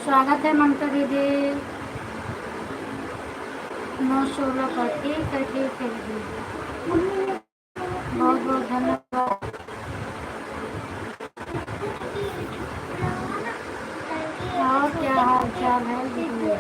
स्वागत है ममता दीदी। 9-16 का ठीक है दीदी। बहुत बहुत धन्यवाद। और क्या हाल चाल है दीदी?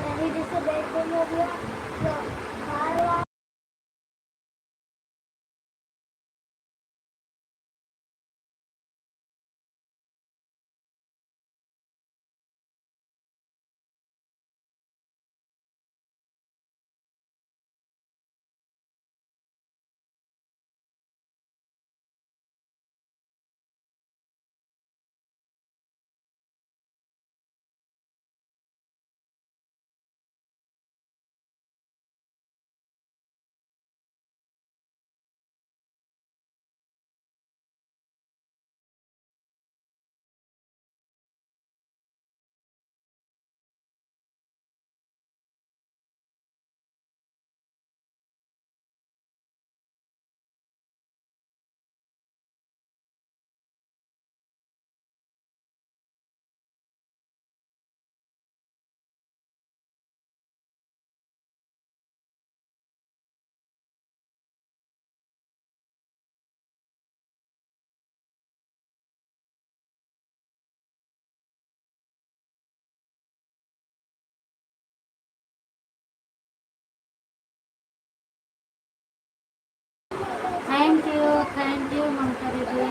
थैंक यू ममता दीदी।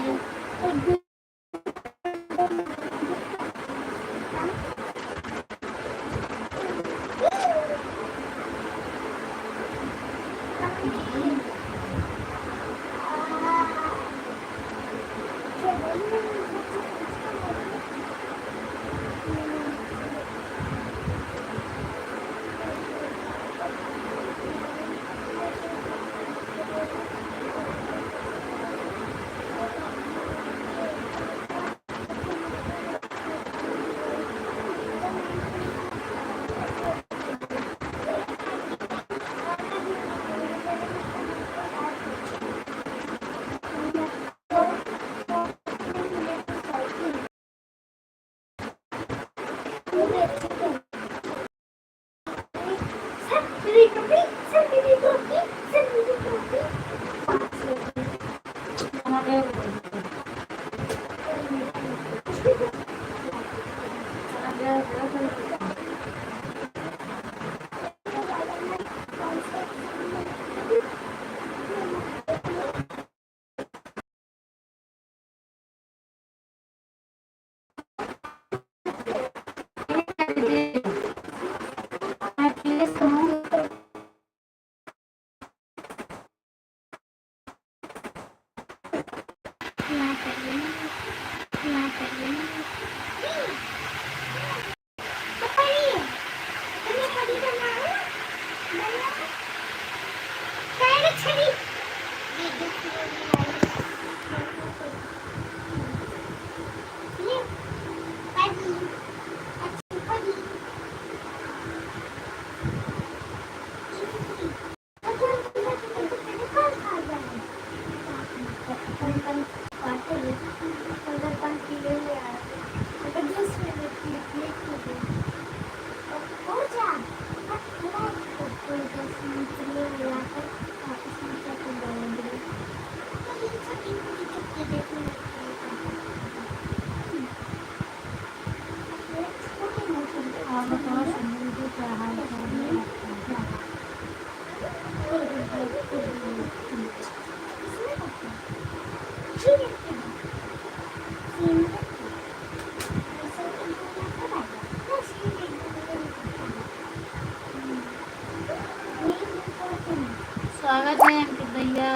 स्वागत है अंकित भैया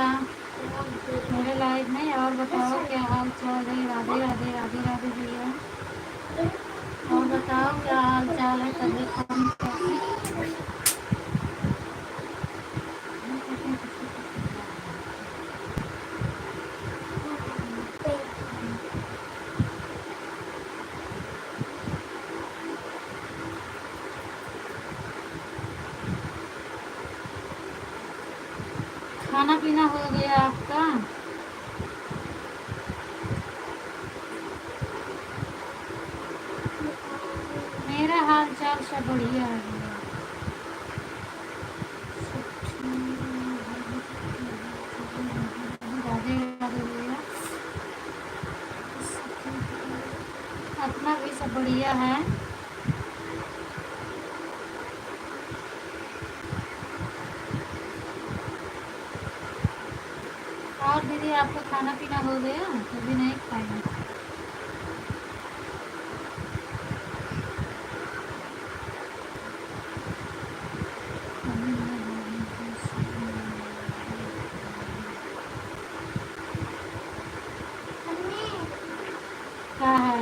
मेरे लाइव में। और बताओ क्या हाल चाल है? राधे राधे राधे राधे भैया। और बताओ क्या हाल चाल है? तबीयत पानी कैसी? खाना पीना हो गया आपका? मेरा हाल सब बढ़िया है भैया। राधे राधे भैया। अपना भी सब बढ़िया है। और दीदी आपका खाना पीना हो गया? कभी नहीं खाया? क्या है?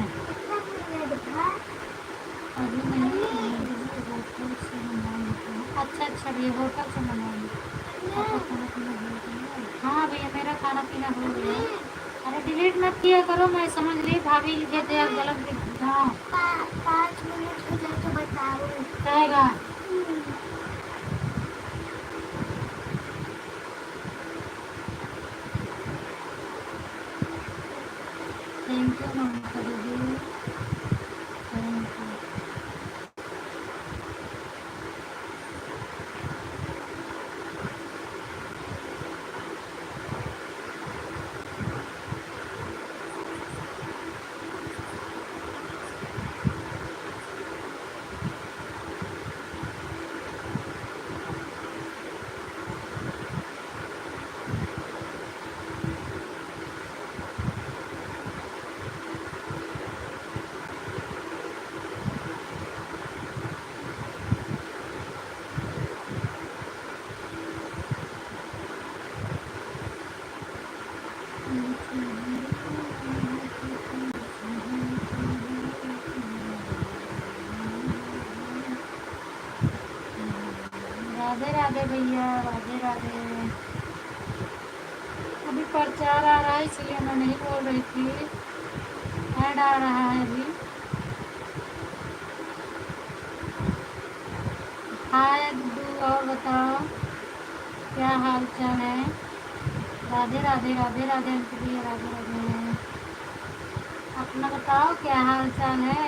अभी नहीं, होटल से मंगाऊंगी। अच्छा अच्छा भैया, होटल से मंगाऊंगी। आपका खाना पीना हो गया? हाँ भैया, मेरा खाना पीना हो गया। अरे डिलीट मत किया करो, मैं समझ ली भाभी लिखे थे आप गलत लिख। हाँ 5 मिनट हो जाए तो बताओ। कहेगा thank you Mamta didi, thank you. Radhe Radhe भैया, राधे राधे। अभी प्रचार आ रहा है इसलिए मैं नहीं बोल रही थी। ऐड आ रहा है अभी। हाय गुड्डू, और बताओ क्या हाल चाल है? राधे राधे, राधे राधे अंकित भैया, राधे राधे। अपना बताओ क्या हाल चाल है?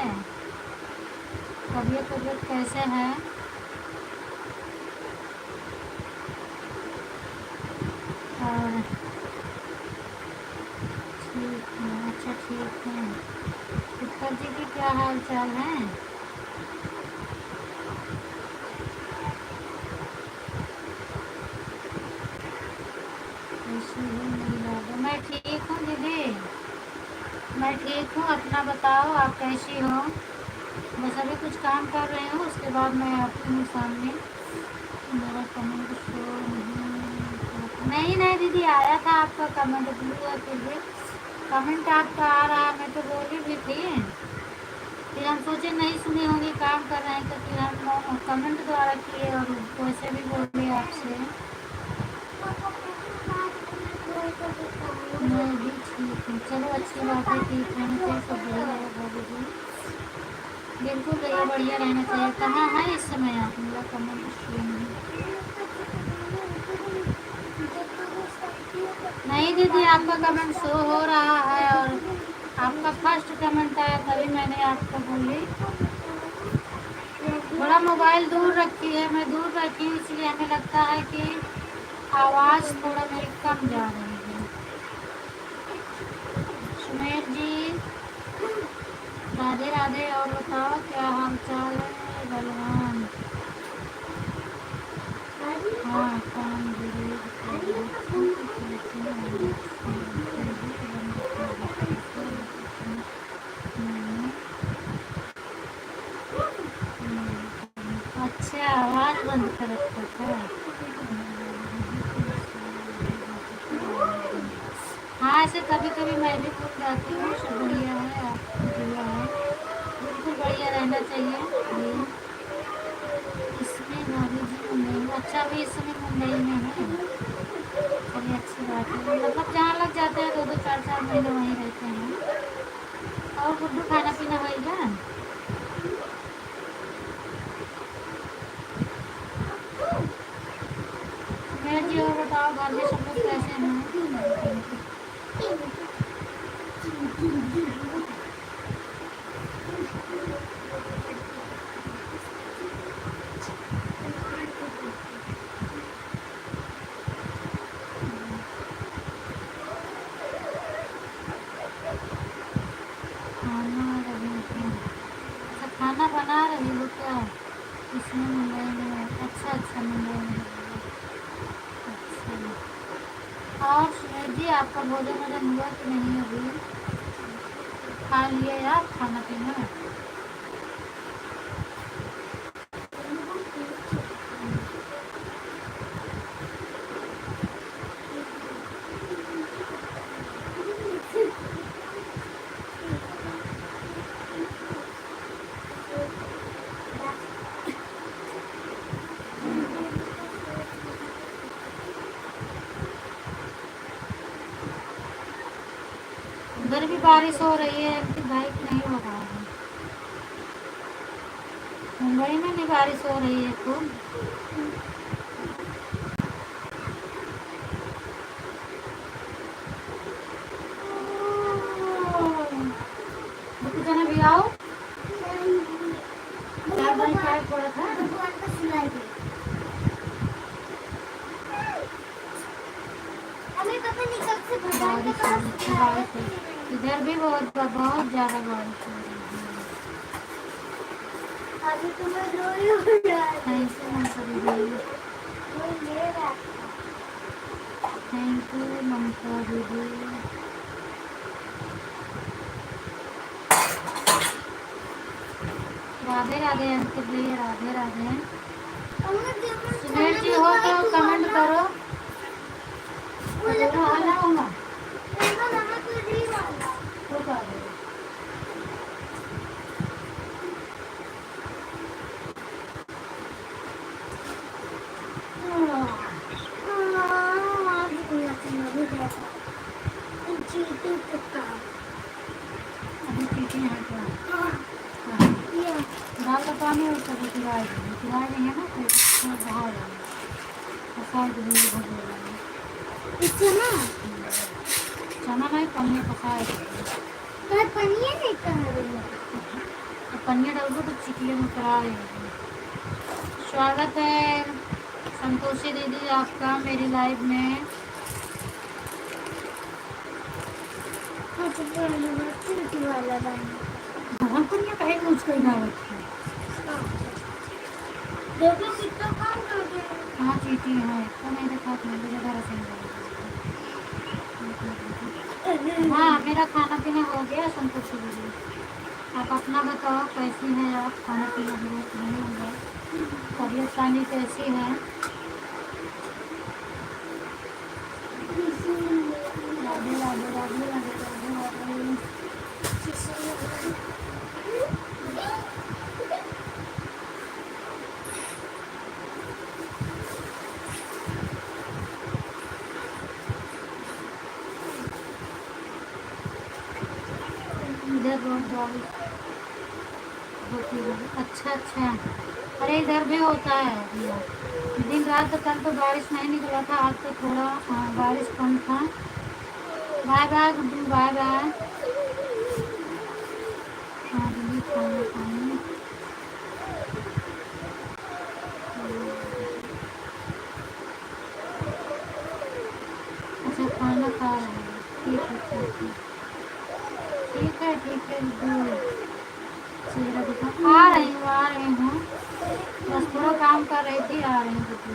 तबीयत तबीयत कैसे है? और ठीक है, अच्छा ठीक है। उत्तर जी की क्या हाल चाल है? कैसी हो मेरी राधे? मैं ठीक हूँ दीदी, मैं ठीक हूँ। अपना बताओ आप कैसी हो? बस अभी कुछ काम कर रही हूँ, उसके बाद मैं आती हूँ सामने। मेरा कमेंट शो नहीं, नहीं दीदी, आया था आपका कमेंट, ब्लू है फिर भी कमेंट आपका आ रहा। मैं तो बोली भी थी, फिर हम सोचे नहीं सुनी होंगी, काम कर रहे हैं, तो फिर हम कमेंट द्वारा किए और वैसे भी बोले आपसे। मैं भी ठीक हूँ, चलो अच्छी बात है, ठीक रहना चाहिए, सब बढ़िया है भाभी जी। बिल्कुल भैया, बढ़िया रहना चाहिए। कहाँ है इस समय आप? मेरा कमेंट शो नहीं दीदी, आपका कमेंट शो हो रहा है और आपका फर्स्ट कमेंट आया तभी मैंने आपको बोली। थोड़ा मोबाइल दूर रखी है, मैं दूर रखी हूँ, इसलिए हमें लगता है कि आवाज़ थोड़ा मेरी कम जा रही है। सुमेर जी राधे राधे, और बताओ क्या हाल चाल है? बलवान हाँ, काम जरूर अच्छा, आवाज़ बंद कर रखा था। हाँ, ऐसे कभी कभी मैं भी भूल जाती हूँ। सब बढ़िया है, आप बढ़िया है, बिल्कुल बढ़िया रहना चाहिए भैया। इसमें भाभी जी मुंबई में, अच्छा अभी इस समय मुंबई में है। चलिए अच्छी बात है, मतलब जहाँ लग जाते हैं 2-2 4-4 महीने वहीं रहते हैं। और गुड्डू खाना पीना होगा? मैं जी, और बताओ घर में सब लोग कैसे हैं? और सुमेश जी, आपका भोजन वोजन हुआ कि नहीं? अभी खा लिए आप खाना पीना? उधर भी बारिश हो रही है कि भाई कि नहीं हो रहा है? मुंबई में भी बारिश हो रही है खूब। जना भी आओ, क्या भाई क्या थोड़ा था बारिश है। इधर भी बहुत ज़्यादा बारिश हो रही है। अभी तुम्हें thank you Mamta didi, thank you Mamta दीदी। राधे राधे अंकित भैया, राधे राधे। सुमेश जी हो तो कमेंट करो। अभी चीटी है क्या? दाल का पानी और सब गिराए नहीं है ना, फिर बाहर चना नहीं पनिया पकाए पनिया डाल दो तो चिकले में कराए। स्वागत है संतोषी दीदी आपका मेरी लाइव में। पनिया का एक मुझको ही डाल देखो कितना काम कर रहे हैं। हाँ चीटी है तो नहीं देखा हाँ मेरा खाना पीना हो गया संतोषी दीदी। आप अपना बताओ कैसी है आप? खाना पीना हुआ कि नहीं हुआ? तबीयत पानी कैसी है? राधे राधे राधे राधे राधे राधे। इधर रोड बारिश होती है। अच्छा अच्छा, अरे इधर भी होता है भैया। दिन रात कल तो बारिश नहीं निकला था, आज तो थोड़ा बारिश कम था। Bye bye Guddu, bye bye. हाँ दीदी खाना खाने। अच्छा खाना खा रहे हैं, ठीक है ठीक है ठीक है ठीक है गुड्डू। चेहरा दिखा, आ रही हूँ बस थोड़ा काम कर रही थी, आ रही हूँ गुड्डू।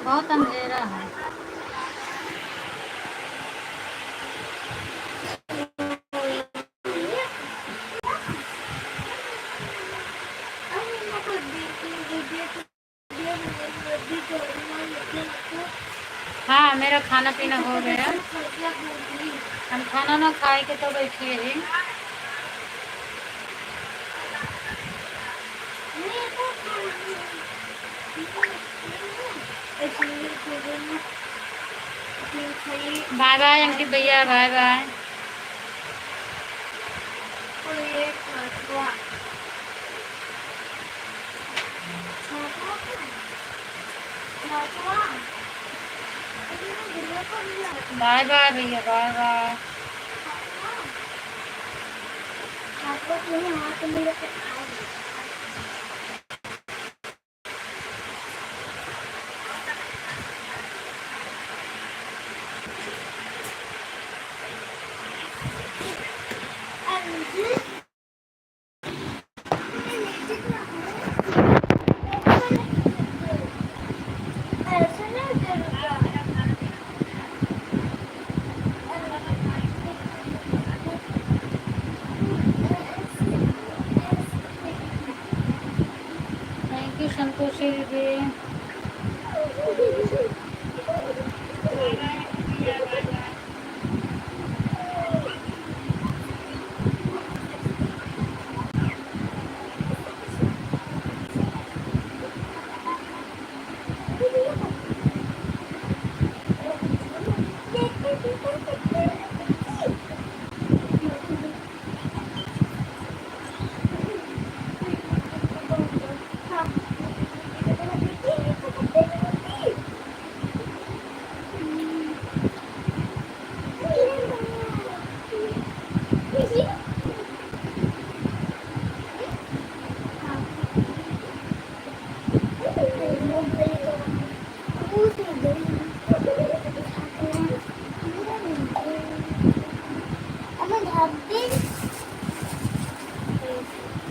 बहुत अंधेरा है। हाँ मेरा खाना पीना हो गया। हम खाना ना खाए के तो बैठे ही। बाय बाय अंकित भैया, बाय बाय। बाय बाय भैया, bye bye. Thank you Santoshi दीदी।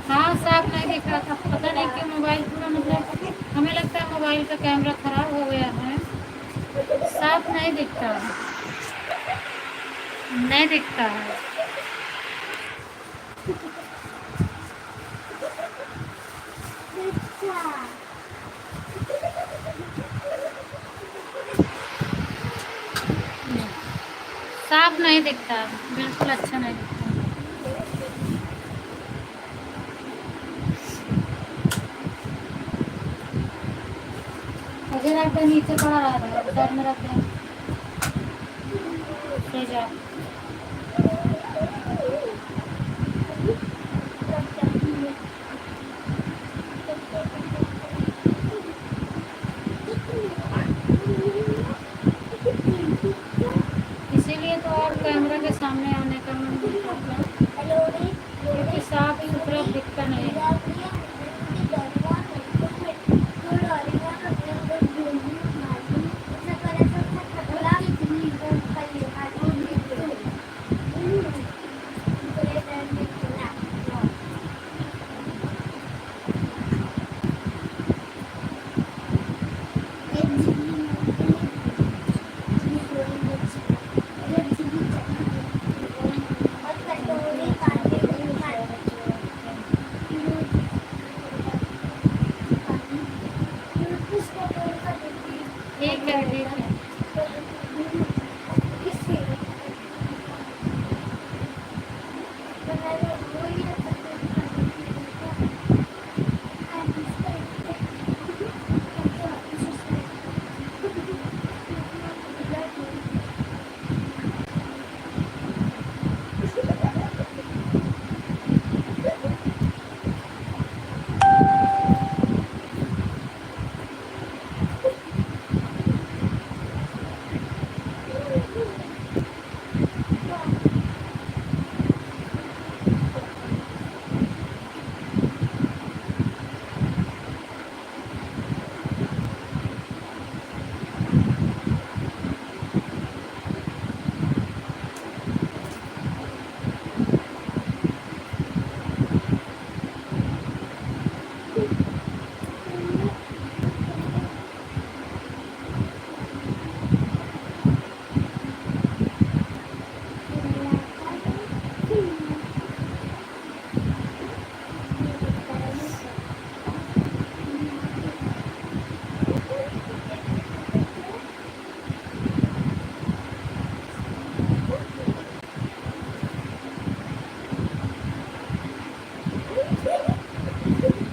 हाँ, साफ नहीं दिख रहा था, पता नहीं क्यों मोबाइल पूरा, मतलब हमें लगता है मोबाइल का कैमरा खराब हो गया है, साफ नहीं दिखता, नहीं दिखता है। साफ नहीं दिखता, बिल्कुल अच्छा नहीं दिखता। अगर आप नीचे पड़ा रहा है, उधर में रख दें, सो जा। इसीलिए तो और कैमरा के सामने आने का मन नहीं करता, क्योंकि साफ सुथरा दिखता नहीं है। ठीक है, ठीक है।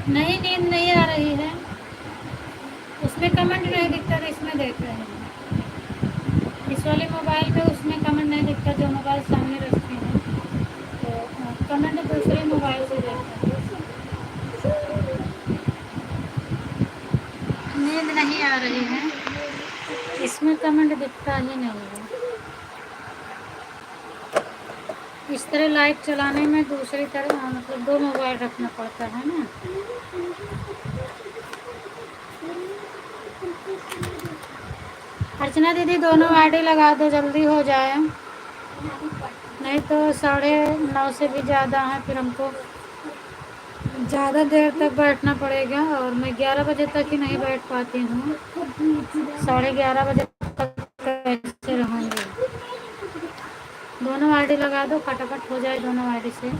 नहीं, नींद नहीं आ रही है, उसमें कमेंट नहीं दिखता तो इसमें देख रहे हैं। इस वाले मोबाइल पे उसमें कमेंट नहीं दिखता, जो मोबाइल सामने रखते हैं तो कमेंट दूसरे मोबाइल से देखते हैं। नींद नहीं आ रही है। इसमें कमेंट दिखता ही नहीं है। इस तरह लाइट चलाने में दूसरी तरह मतलब दो मोबाइल रखना पड़ता है ना। अर्चना दीदी दोनों आईडी लगा दो, जल्दी हो जाए, नहीं तो 9:30 से भी ज़्यादा है, फिर हमको ज़्यादा देर तक बैठना पड़ेगा और मैं 11 बजे तक ही नहीं बैठ पाती हूँ। 11:30 बजे तक कैसे रहूँगी। दोनों आईडी लगा दो, फटाफट हो जाए दोनों आईडी से।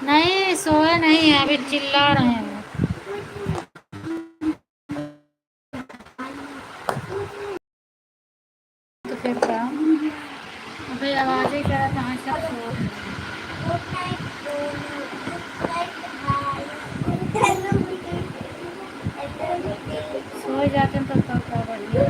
नहीं सोए नहीं है, अभी चिल्ला रहे हैं। तो फिर क्या, अभी आवाज़ ही क्या कहाँ से सो जाते हैं तो क्या बढ़िया।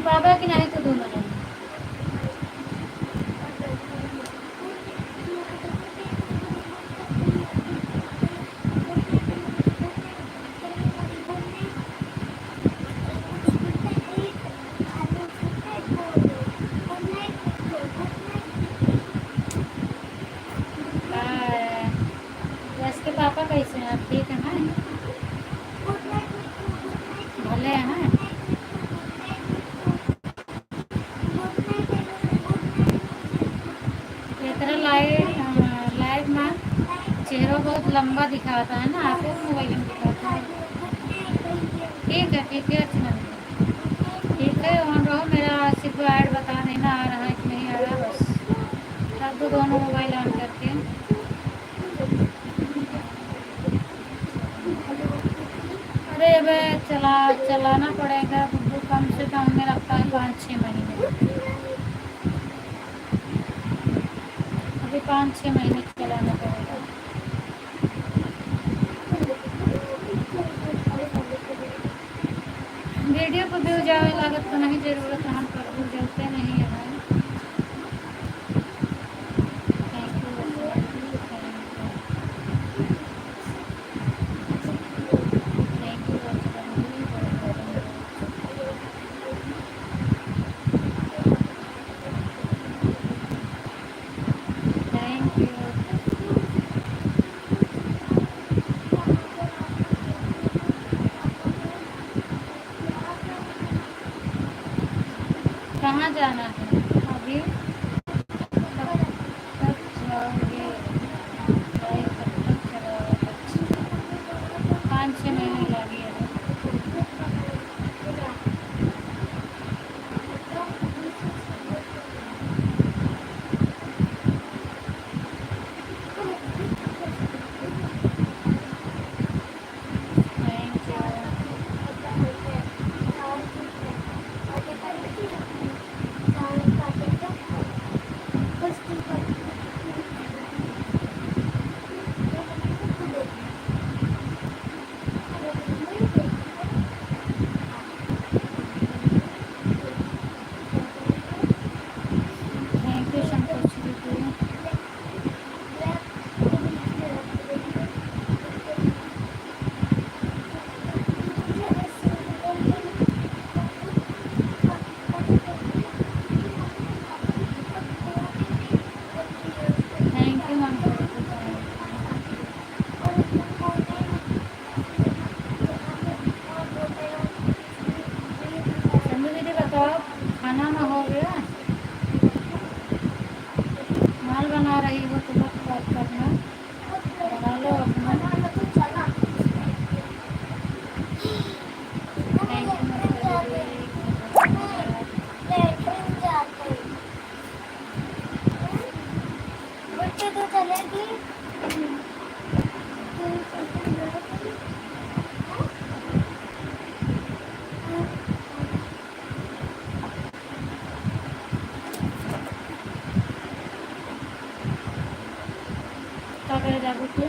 बाबा की नहीं तो दोनों जन। इसके पापा कैसे हैं, ठीक है ना, भले हैं। इतना लाइव में चेहरा बहुत लंबा दिखाता है ना, आपको मोबाइल में दिखाता है। ठीक है अच्छा, ठीक है ऑन रहो। मेरा सिर्फ ऐड बता देना आ रहा है कि नहीं आ रहा, बस रख दो दोनों मोबाइल ऑन करके। अरे अब चलाना पड़ेगा बुद्धू, कम से कम हमें लगता है 5-6 महीने, अभी 5-6 महीने चलाना पड़ेगा। वीडियो को व्यू जावे लागत तो नहीं जरूरत है, हम पर जलते नहीं है। कहाँ जाना है अभी, कब तक जाओगे, कब तक चलाओगे? 5-6 महीने लगे हैं। अपना बना लो अपना। थैंक यू मंजू दीदी। क्या करे जादू के?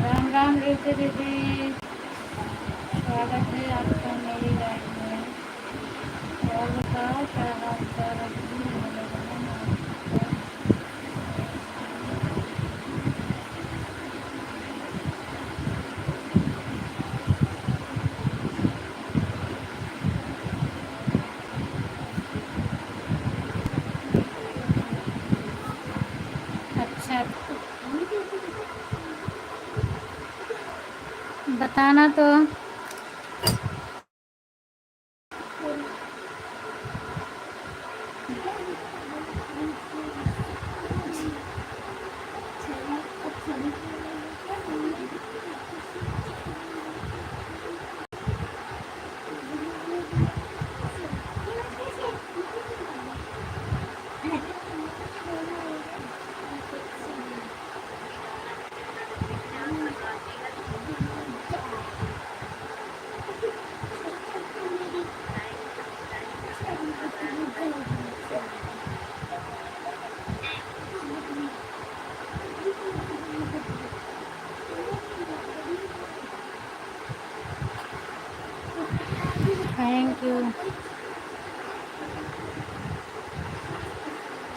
राम राम ऋतु दीदी, स्वागत है आपका मेरी लाइफ में। और बताओ क्या हाल चाल है? अच्छा, बताना तो।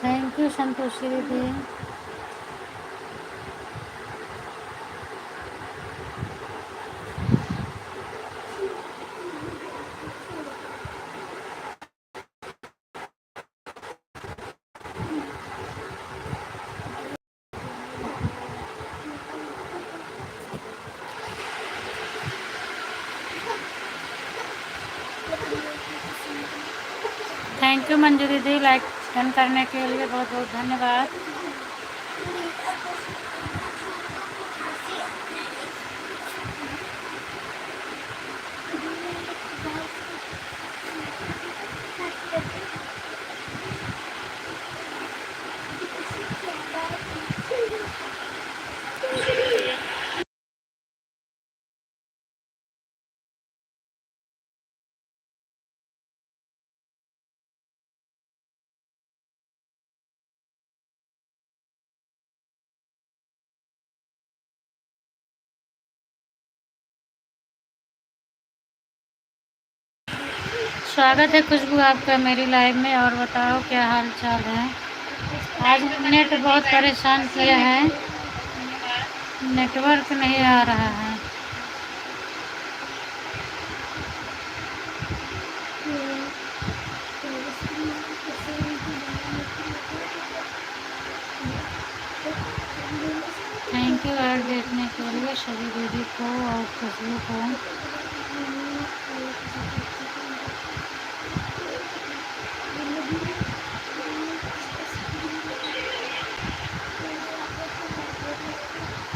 थैंक यू संतोषी दीदी। थैंक यू मंजू दीदी, लाइक डन करने के लिए बहुत बहुत धन्यवाद। स्वागत है खुशबू आपका मेरी लाइव में। और बताओ क्या हाल चाल है? आज नेट बहुत परेशान किया है, नेटवर्क नहीं आ रहा है। थैंक यू आज देखने के लिए सभी दीदी को और खुशबू को।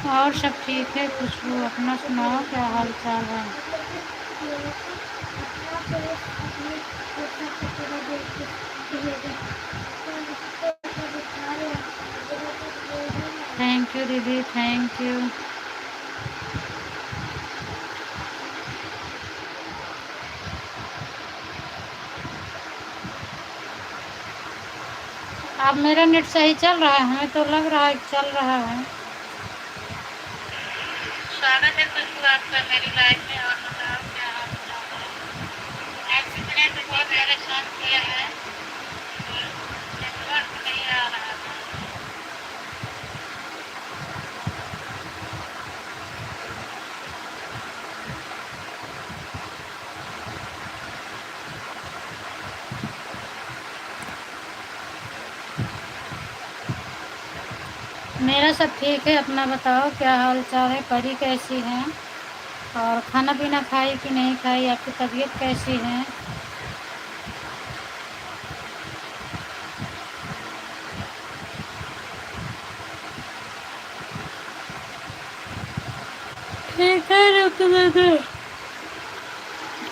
और सब ठीक है खुशबू, अपना सुनाओ क्या हाल चाल है? थैंक यू दीदी, थैंक यू। अब मेरा नेट सही चल रहा है? हमें तो लग रहा है चल रहा है। स्वागत है खुशबू आपका मेरी लाइफ में। और बताओ क्या हाल चाल है? आज नेट बहुत परेशान किया है, नेटवर्क नहीं आ रहा मेरा सब ठीक है। अपना बताओ क्या हाल चाल है? परी कैसी है? और खाना पीना खाई कि नहीं खाई? आपकी तबीयत कैसी है? ठीक है रुक दे।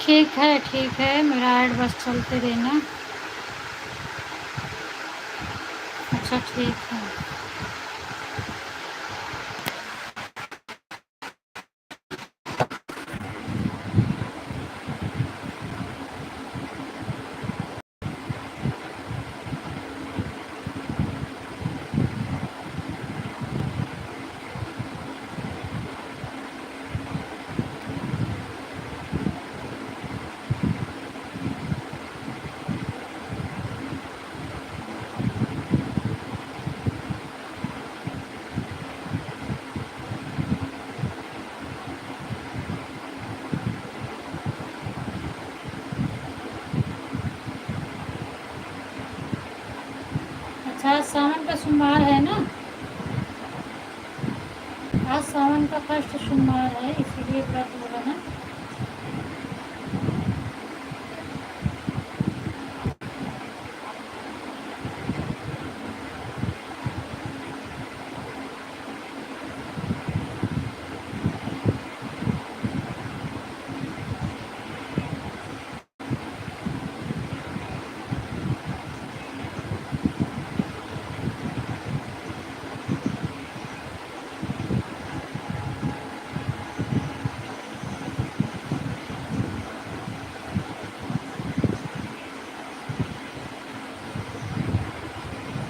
ठीक है, मेरा ऐड बस चलते देना। अच्छा ठीक है। अच्छा, सावन का सोमवार है ना? आज सावन का फर्स्ट सोमवार है, इसीलिए व्रत होगा ना।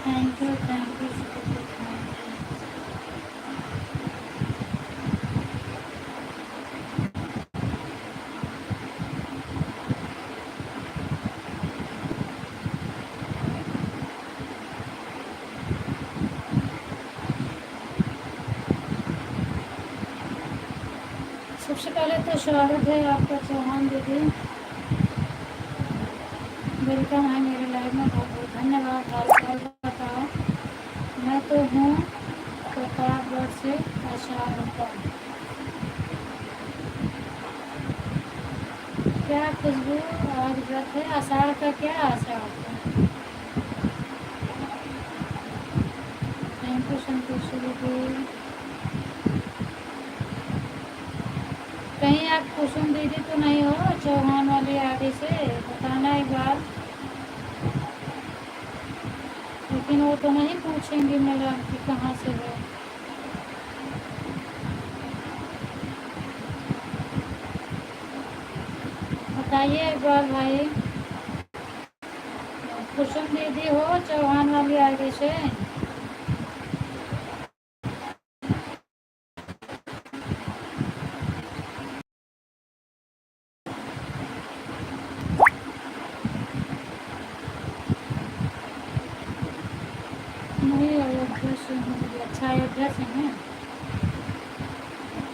Thank you, thank you, thank you. सबसे पहले तो स्वागत है आपका चौहान दीदी। वेलकम है मेरे लाइव में, बहुत बहुत धन्यवाद। हाल चाल बताओ? मैं तो हूँ प्रतापगढ़ से आशा होता। क्या खुशबू? आज व्रत है? आषाढ़ का क्या आषाढ़ का? थैंक यू संतोषी दीदी। कहीं आप कुसुम दीदी तो नहीं हो चौहान वाली आदि से? बताना एक बार। लेकिन वो तो नहीं पूछेंगी मेरा कि कहाँ से है। बताइए एक बार भाई। कुसुम दीदी हो चौहान वाली आईडी से? नहीं, अयोध्या से हूँ। अच्छा, अयोध्या से हैं।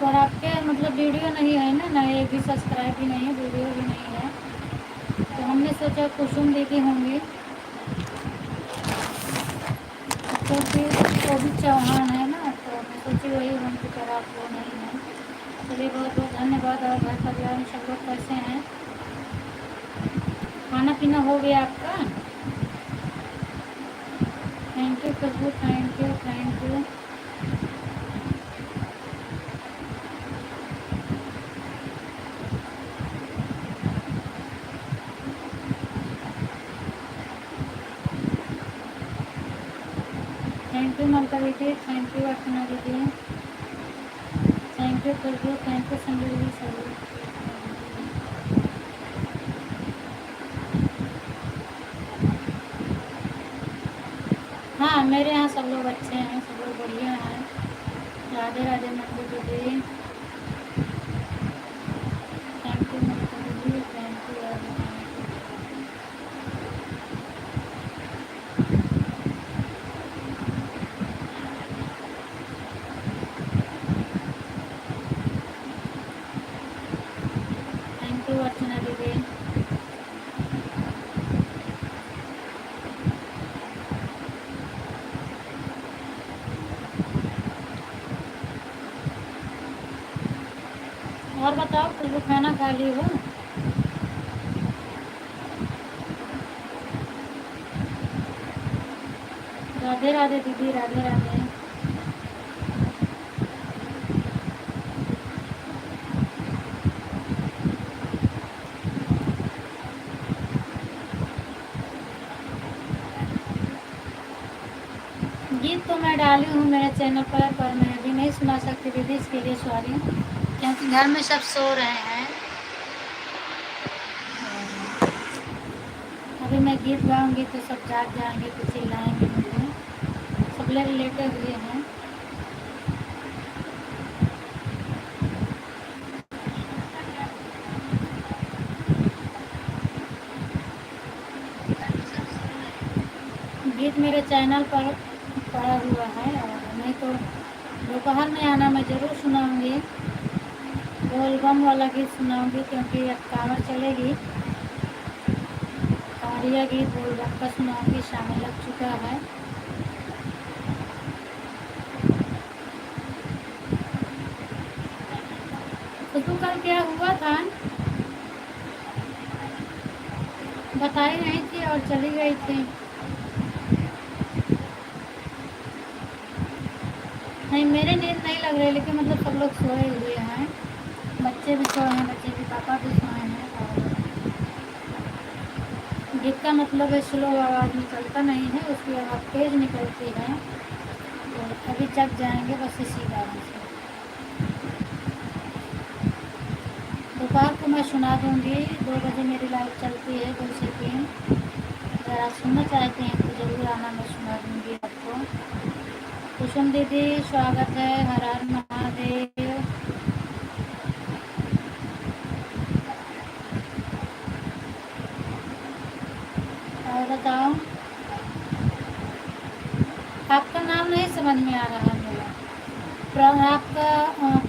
पर आपके मतलब वीडियो नहीं है ना? नहीं, एक भी सब्सक्राइब भी नहीं है, वीडियो भी नहीं है। तो हमने सोचा कुसुम दीदी होंगी, क्योंकि वो भी चौहान है ना, तो मैं सोची वही होंगी, पर आप वो नहीं है। चलिए, बहुत बहुत धन्यवाद। और घर परिवार में सब लोग कैसे हैं? खाना पीना हो गया आपका? Thank you Khushboo, thank you, thank you. Thank you Mamta didi, thank you Archana दीदी, thank you Khushboo, thank you Sanjay ji sir. हाँ, मेरे यहाँ सब लोग अच्छे हैं, सब लोग बढ़िया हैं। राधे राधे मंजू दीदी, thank you Mamta didi, thank you Radhe. Thank you Archana didi. और बताओ, खुशबू खाना खा ली हो? राधे राधे दीदी, राधे राधे। गीत तो मैं डाली हूँ मेरे चैनल पर मैं अभी नहीं सुना सकती दीदी, इसके लिए सॉरी, क्योंकि घर में सब सो रहे हैं। अभी मैं गीत गाऊंगी तो सब जाग जाएंगे, तो चिल्लाएंगे मुझे। सब लोग लेटे हुए हैं। गीत मेरे चैनल पर पड़ा हुआ है, और नहीं तो दोपहर में आना, मैं ज़रूर सुनाऊंगी। वो एल्बम वाला गीत सुनाऊंगी, क्योंकि अब कांवड़ चलेगी। कांवड़िया गीत बोलबम का सुनाऊंगी, शामिल लग चुका है। तो कल क्या हुआ था बताई नहीं थी और चली गई थी। नहीं, मेरे नींद नहीं लग रही, लेकिन मतलब सब लोग सोए हुए हैं। बच्चे भी सोए हैं, बच्चे के पापा भी सोए हैं। और गीत का मतलब है स्लो आवाज़ निकलता नहीं है, उसकी आवाज़ तेज़ निकलती है। तो अभी जग जाएंगे बस इसी कारण से। दोपहर को मैं सुना दूंगी, 2 बजे मेरी लाइव चलती है, 2 से 3। अगर आप सुनना चाहते हैं तो ज़रूर आना, मैं सुना दूंगी आपको। कुसुम दीदी स्वागत है, हर हर महादेव। और बताओ, आपका नाम नहीं समझ में आ रहा मेरा। आपका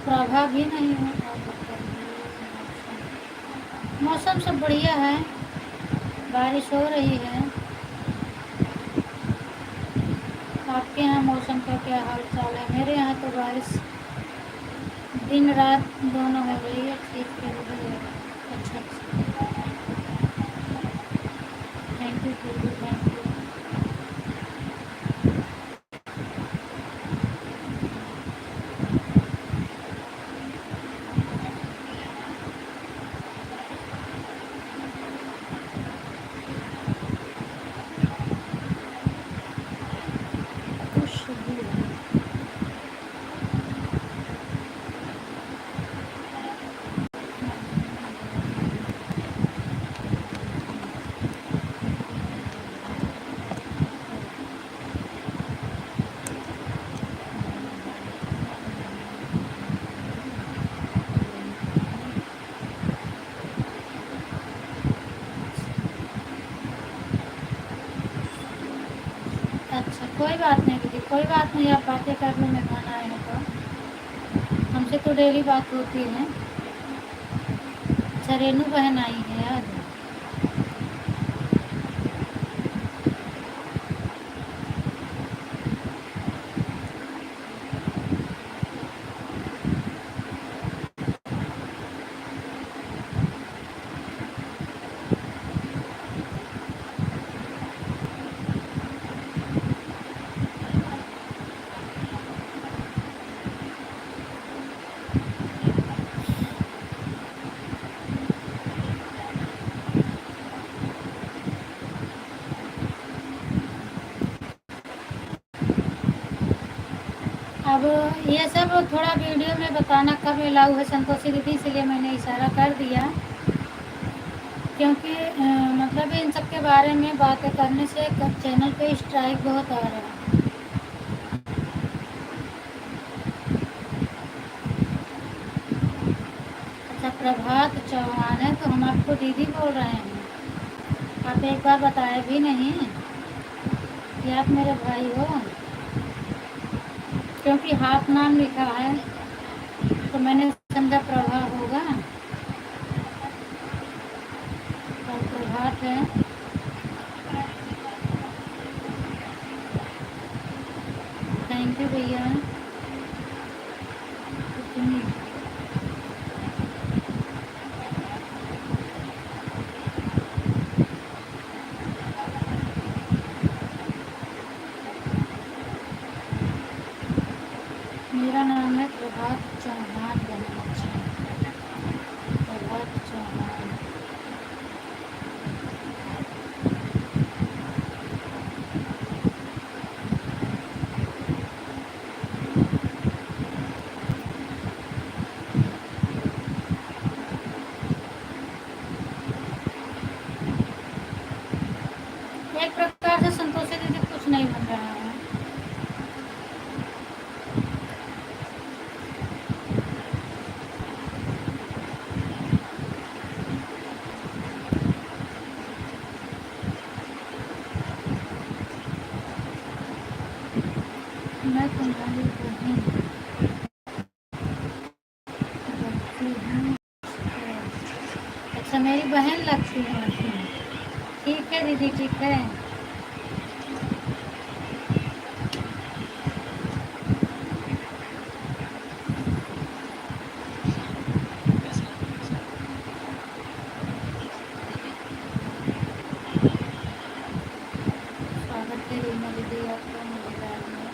प्रभा भी नहीं है। मौसम सब बढ़िया है, बारिश हो रही है। आपके यहाँ मौसम का क्या हाल चाल है? मेरे यहाँ तो बारिश दिन रात दोनों हो रही है, ठीक है। अच्छा अच्छा, thank you thank you thank you. अच्छा, कोई बात नहीं दीदी, कोई बात नहीं, आप बातें कर लो, मेहमान आए हैं तो। हमसे तो डेली बात होती है। अच्छा, रेनू बहन आई है आज। अब ये सब थोड़ा वीडियो में बताना कब अलाउ है संतोषी दीदी, इसलिए मैंने इशारा कर दिया, क्योंकि मतलब इन सब के बारे में बातें करने से चैनल पे स्ट्राइक बहुत आ रहा है। अच्छा, प्रभात चौहान है तो हम आपको दीदी बोल रहे हैं। आप एक बार बताए भी नहीं कि आप मेरे भाई हो, क्योंकि हाथ नाम लिखा है तो मैंने समझा प्रभा होगा। तो प्रभात है। थैंक यू भैया। बार से संतोषी दीदी कुछ नहीं बन रहा है। मैं तुम्हारी बहन लगती हूँ। अच्छा, मेरी बहन लगती है। ठीक है दीदी, ठीक है। स्वागत है रीमा दीदी आपका मेरे लाइव में।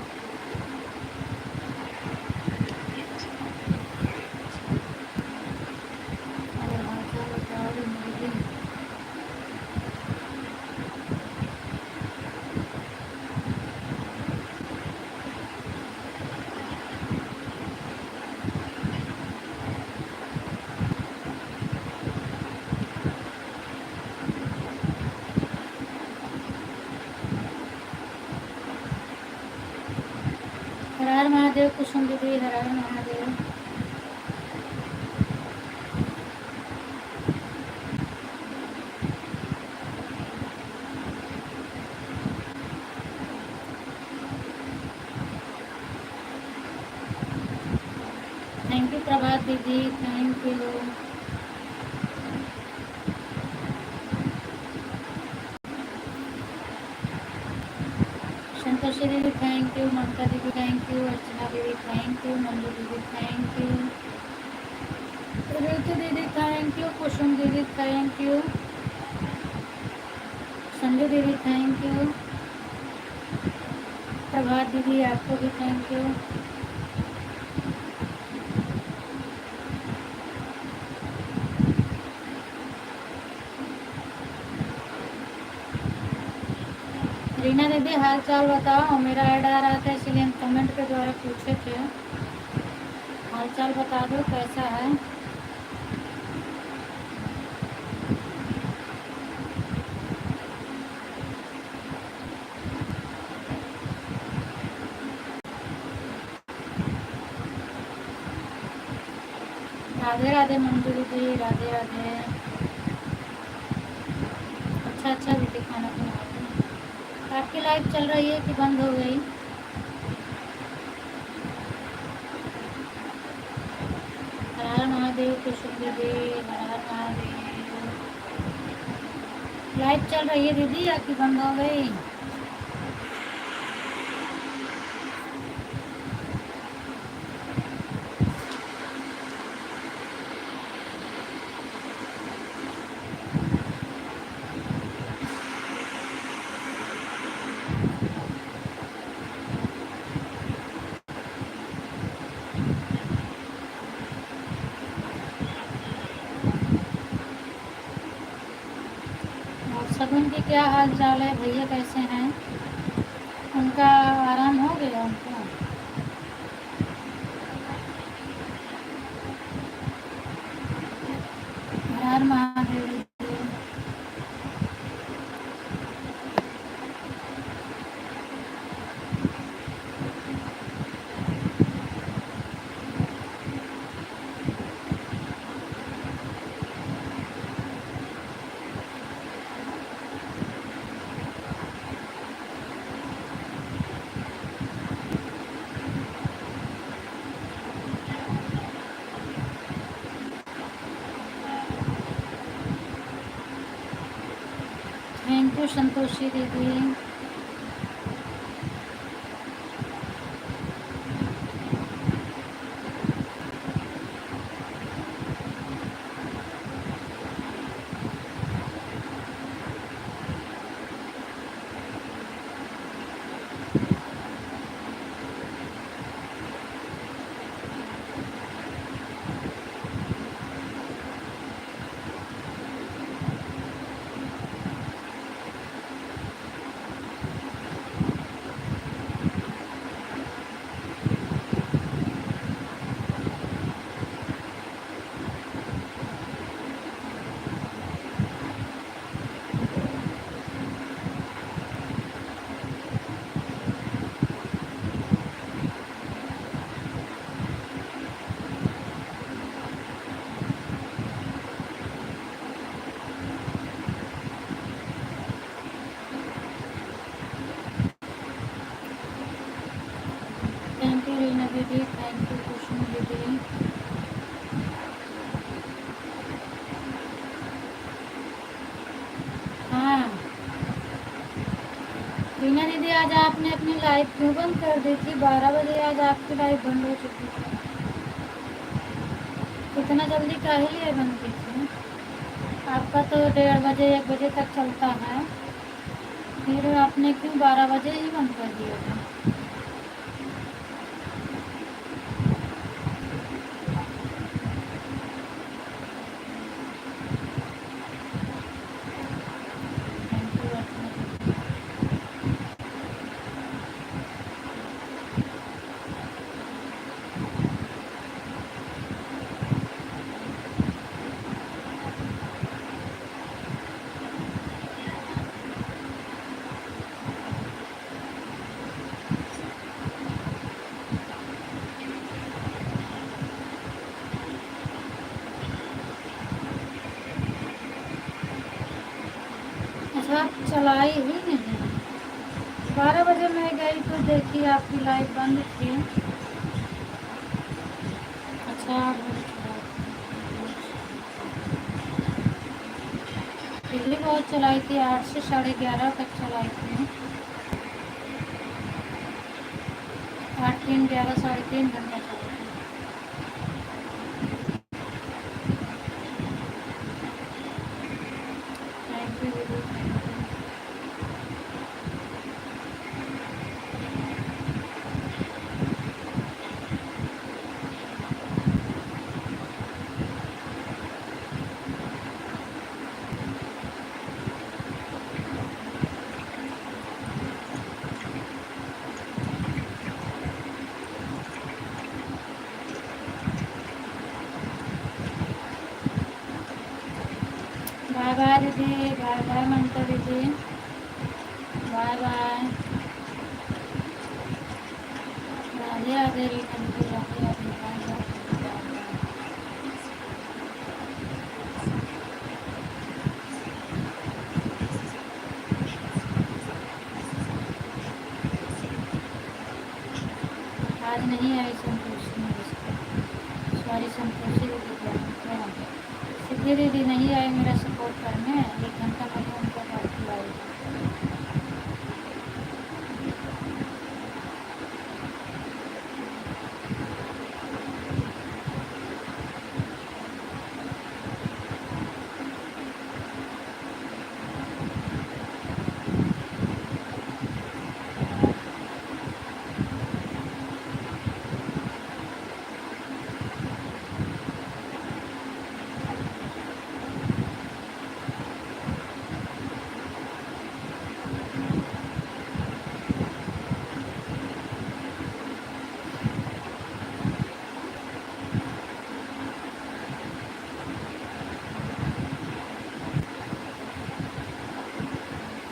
अरे हाँ, क्या बताओ रीमा दीदी। हर हर महादेव कुसुम दीदी, हर हर महादेव। थैंक यू प्रभात दीदी, थैंक यू। संतोषी दीदी thank you, Mamta didi thank you, Archana दीदी थैंक यू, मंजू दीदी थैंक यू, प्रीति दीदी थैंक यू, कुसुम दीदी थैंक यू, संजू दीदी थैंक यू, प्रभात दीदी आपको भी थैंक यू। रीना दीदी हाल चाल बताओ, मेरा ऐड आ रहा था इसलिए हम कमेंट के द्वारा पूछे थे। हाल चाल बता दो कैसा है। राधे राधे मंजू दीदी, राधे राधे। अच्छा दीदी, खाना बना रही। आपकी लाइव चल रही है कि बंद हो गई? हर हर महादेव कुसुम दीदी, हर हर महादेव। लाइव चल रही है दीदी या कि बंद हो गई? शगुन की क्या हाल चाल है? भैया कैसे हैं? उनका आराम हो गया उनको? हर हर महादेव। थैंक यू संतोषी दीदी। दीदी, थैंक यू कुसुम दीदी। हाँ रीना दीदी, आज आपने अपनी लाइव क्यों बंद कर दी थी? 12 बजे आज आपकी लाइव बंद हो चुकी थी। इतना जल्दी काहे लिए बंद की थी? आपका तो 1:30 बजे 1 बजे तक चलता है, फिर आपने क्यों 12 बजे ही बंद कर दिया था? थैंक यू रत्ना दीदी। अच्छा, आप चलाई ही नहीं? 12 बजे मैं गई तो देखी आपकी लाइव बंद थी। अच्छा, 8 बजे दिल्ली बहुत चलाई थी, 8 से 11:30 तक चलाई थी। 8 3 11 3.5 घंटा चलाई थी। थैंक यू दीदी, थैंक यू। बाय बाय दीदी, बाय बाय ममता दीदी, बाय बाय। राधे राधे रीना दीदी, राधे राधे, बाय बाय दीदी, बाय बाय। आज नहीं आई संतोषी मेरे साथ, सॉरी संतोषी दीदी, क्या सिद्धि दीदी नहीं आई मेरा सपोर्ट करने। 1 घंटा मैंने उनको पार्टी लाई।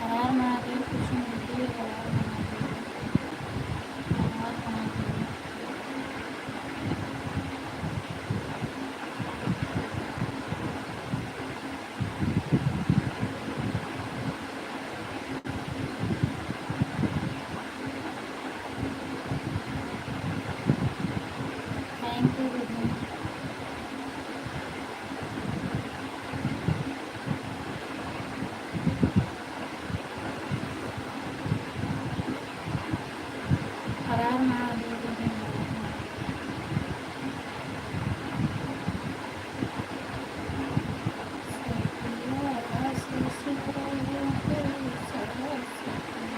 हर हर महादेव कुसुम दीदी, हर हर महादेव, हर हर महादेव। थैंक यू दीदी। हर हर महादेव दीदी, हर हर महादेव। सखिया आशीष रहे तेरी सदा सखिया।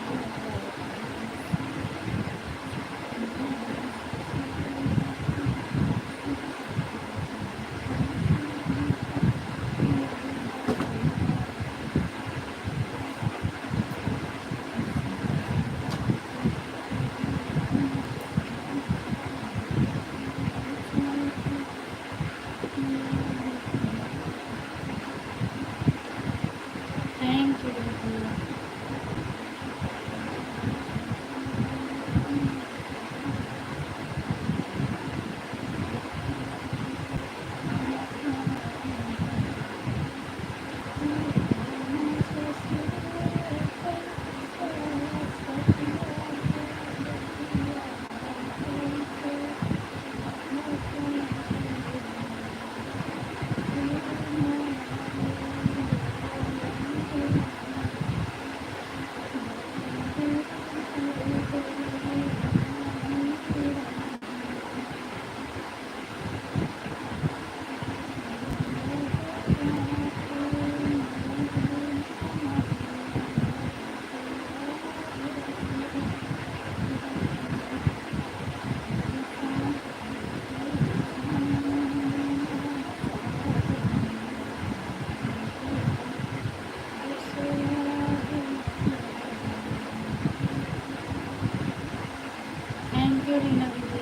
रीना दीदी,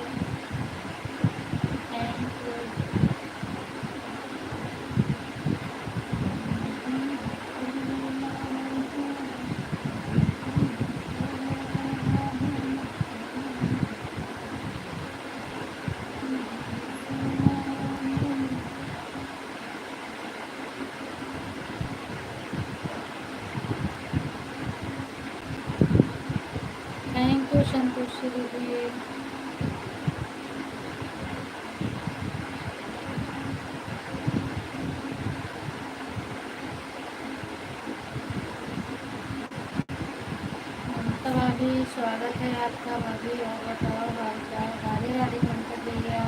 thank you. Thank you Santoshi दीदी। ममता भाभी स्वागत है आपका भाभी, और बताओ हाल चाल। राधे राधे ममता भैया,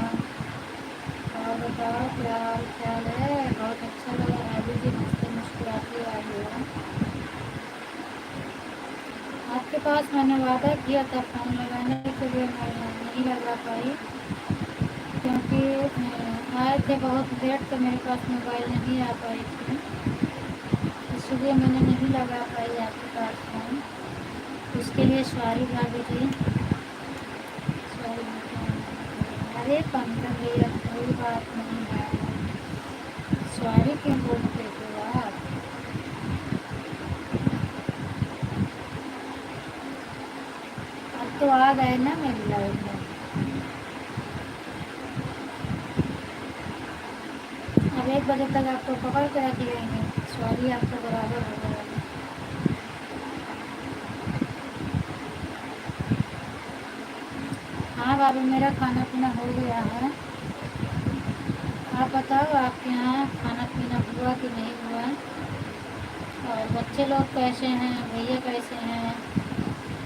और बताओ क्या हाल चाल है। बहुत अच्छा लगा भाभी जी, मस्त मुस्कुराती आई हो। आपके पास मैंने वादा किया था फ़ोन लगाने के लिए, मैं नहीं लगा पाई क्योंकि आए थे बहुत लेट, तो मेरे पास मोबाइल नहीं आ पाई थी, इसलिए मैंने नहीं लगा पाई आपके पास फ़ोन। उसके लिए सॉरी भाभी जी, सॉरी। अरे पंकज भैया कोई बात नहीं है, सॉरी क्यों बोलते हो आप। अब तो आ गए ना मेरी लाइफ में, अब 1 बजे तक आपको पकड़ के रख लेंगे, सॉरी आपको बराबर हो जाएगा। हाँ भाभी मेरा खाना पीना हो गया है। आप बताओ आपके यहाँ खाना पीना हुआ कि नहीं हुआ, और बच्चे लोग कैसे हैं, भैया कैसे हैं,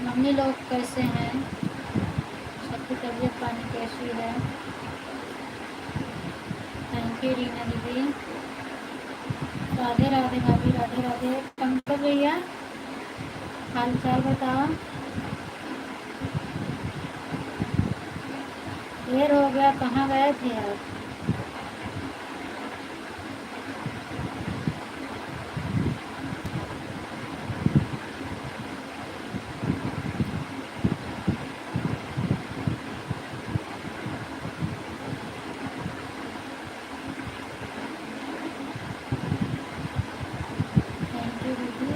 मम्मी लोग कैसे हैं, सबकी तबीयत पानी कैसी है। थैंक यू रीना दीदी। राधे राधे भाभी, राधे राधे। पंकज भैया हाल चाल बताओ। देर हो गया, कहाँ गए थे आप। थैंक यू दीदी,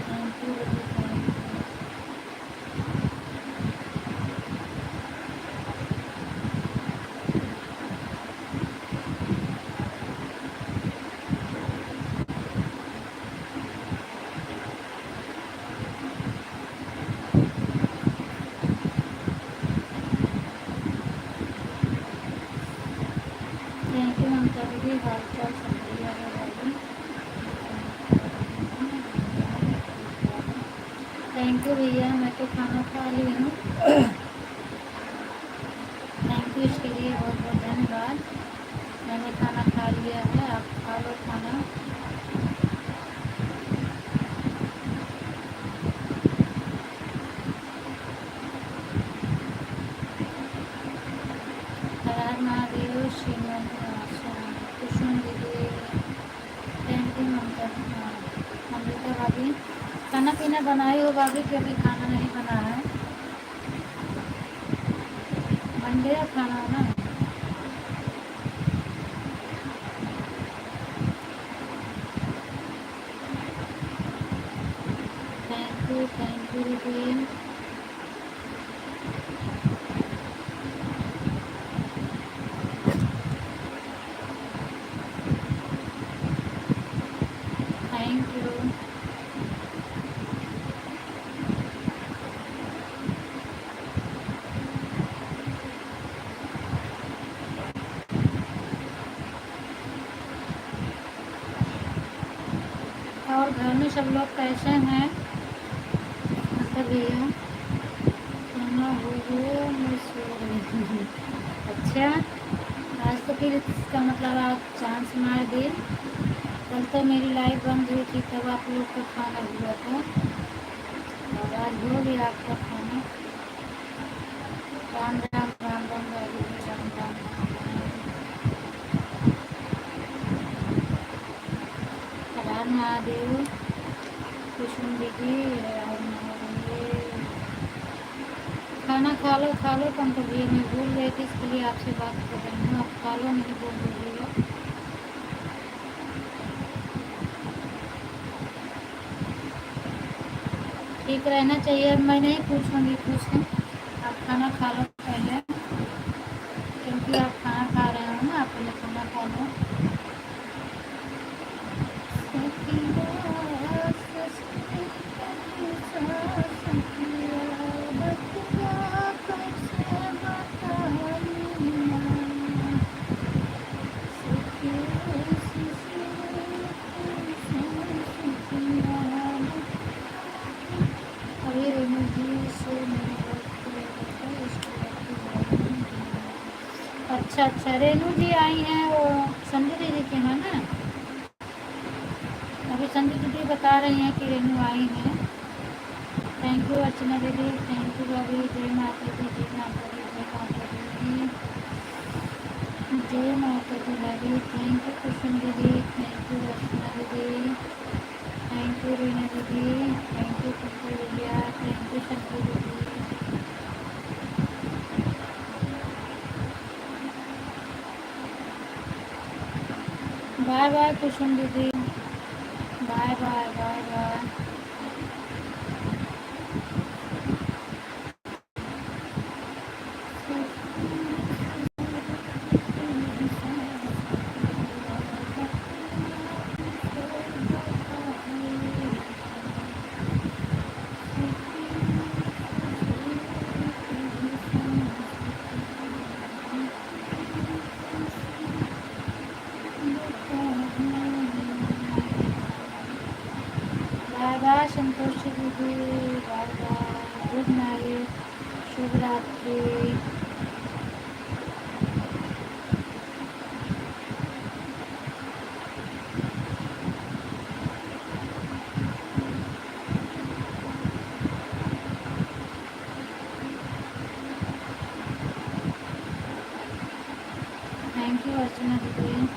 थैंक यू दीदी, thank you. Thank you Mamta दीदी, हाल चाल सब बढ़िया है भाभी। थैंक यू भैया, मैं तो खाना खा ली हूँ। थैंक यू, इसके लिए बहुत बहुत धन्यवाद। मैंने खाना खा लिया है, आप खा लो खाना। हर हर महादेव। श्रीमन कुसुम दीदी, थैंक यू ममता। अमृता भाभी खाना पीना बनाई हो भाभी कि अभी खाना नहीं बना है, बन गया खाना ना। थैंक यू दीदी। Thank you. और घर में सब लोग कैसे हैं मतलब भैया। खाना हो गया, मैं सो रही हूँ। अच्छा, आज तो फिर इसका मतलब आप चांस मार दिए। कल तो मेरी लाइफ बंद हुई थी, तब आप लोग का खाना हुआ था, और आज हो गया आपका खाना। राम राम राम राम राम राम राम। हर हर महादेव। कुसुम दीदी, हर हर महादेव। खाना खा लो पंकज जी, मैं भूल गई थी इसके लिए आपसे बात कर रही हूँ। आप खा लो, नहीं बोल दीजिएगा। ठीक रहना चाहिए, मैं नहीं पूछूंगी कुछ। आप खाना खा लो पहले, क्योंकि आप खाना खा रहे हो ना, आप पहले खाना खा लो। अभी रेणु जी से मेरी बात हुई है, इसको अच्छा अच्छा, रेणु जी आई हैं वो संजू दीदी के यहाँ ना। अभी संजू दीदी बता रही हैं कि रेणु आई हैं। थैंक यू अर्चना दीदी, थैंक यू भाभी। जय माता दी, जय माता दी, जय माता दी, जय माता दी भाभी। थैंक यू कुसुम दीदी, थैंक यू अर्चना दीदी, थैंक यू रीना दीदी, थैंक यू कुशल भैया, थैंक यू संजू दीदी। बाय बाय कुसुम दीदी, bye bye bye bye. Bye bye Santoshi दीदी, बाय बाय, गुड नाइट, शुभ रात्रि। थैंक यू अर्चना दीदी,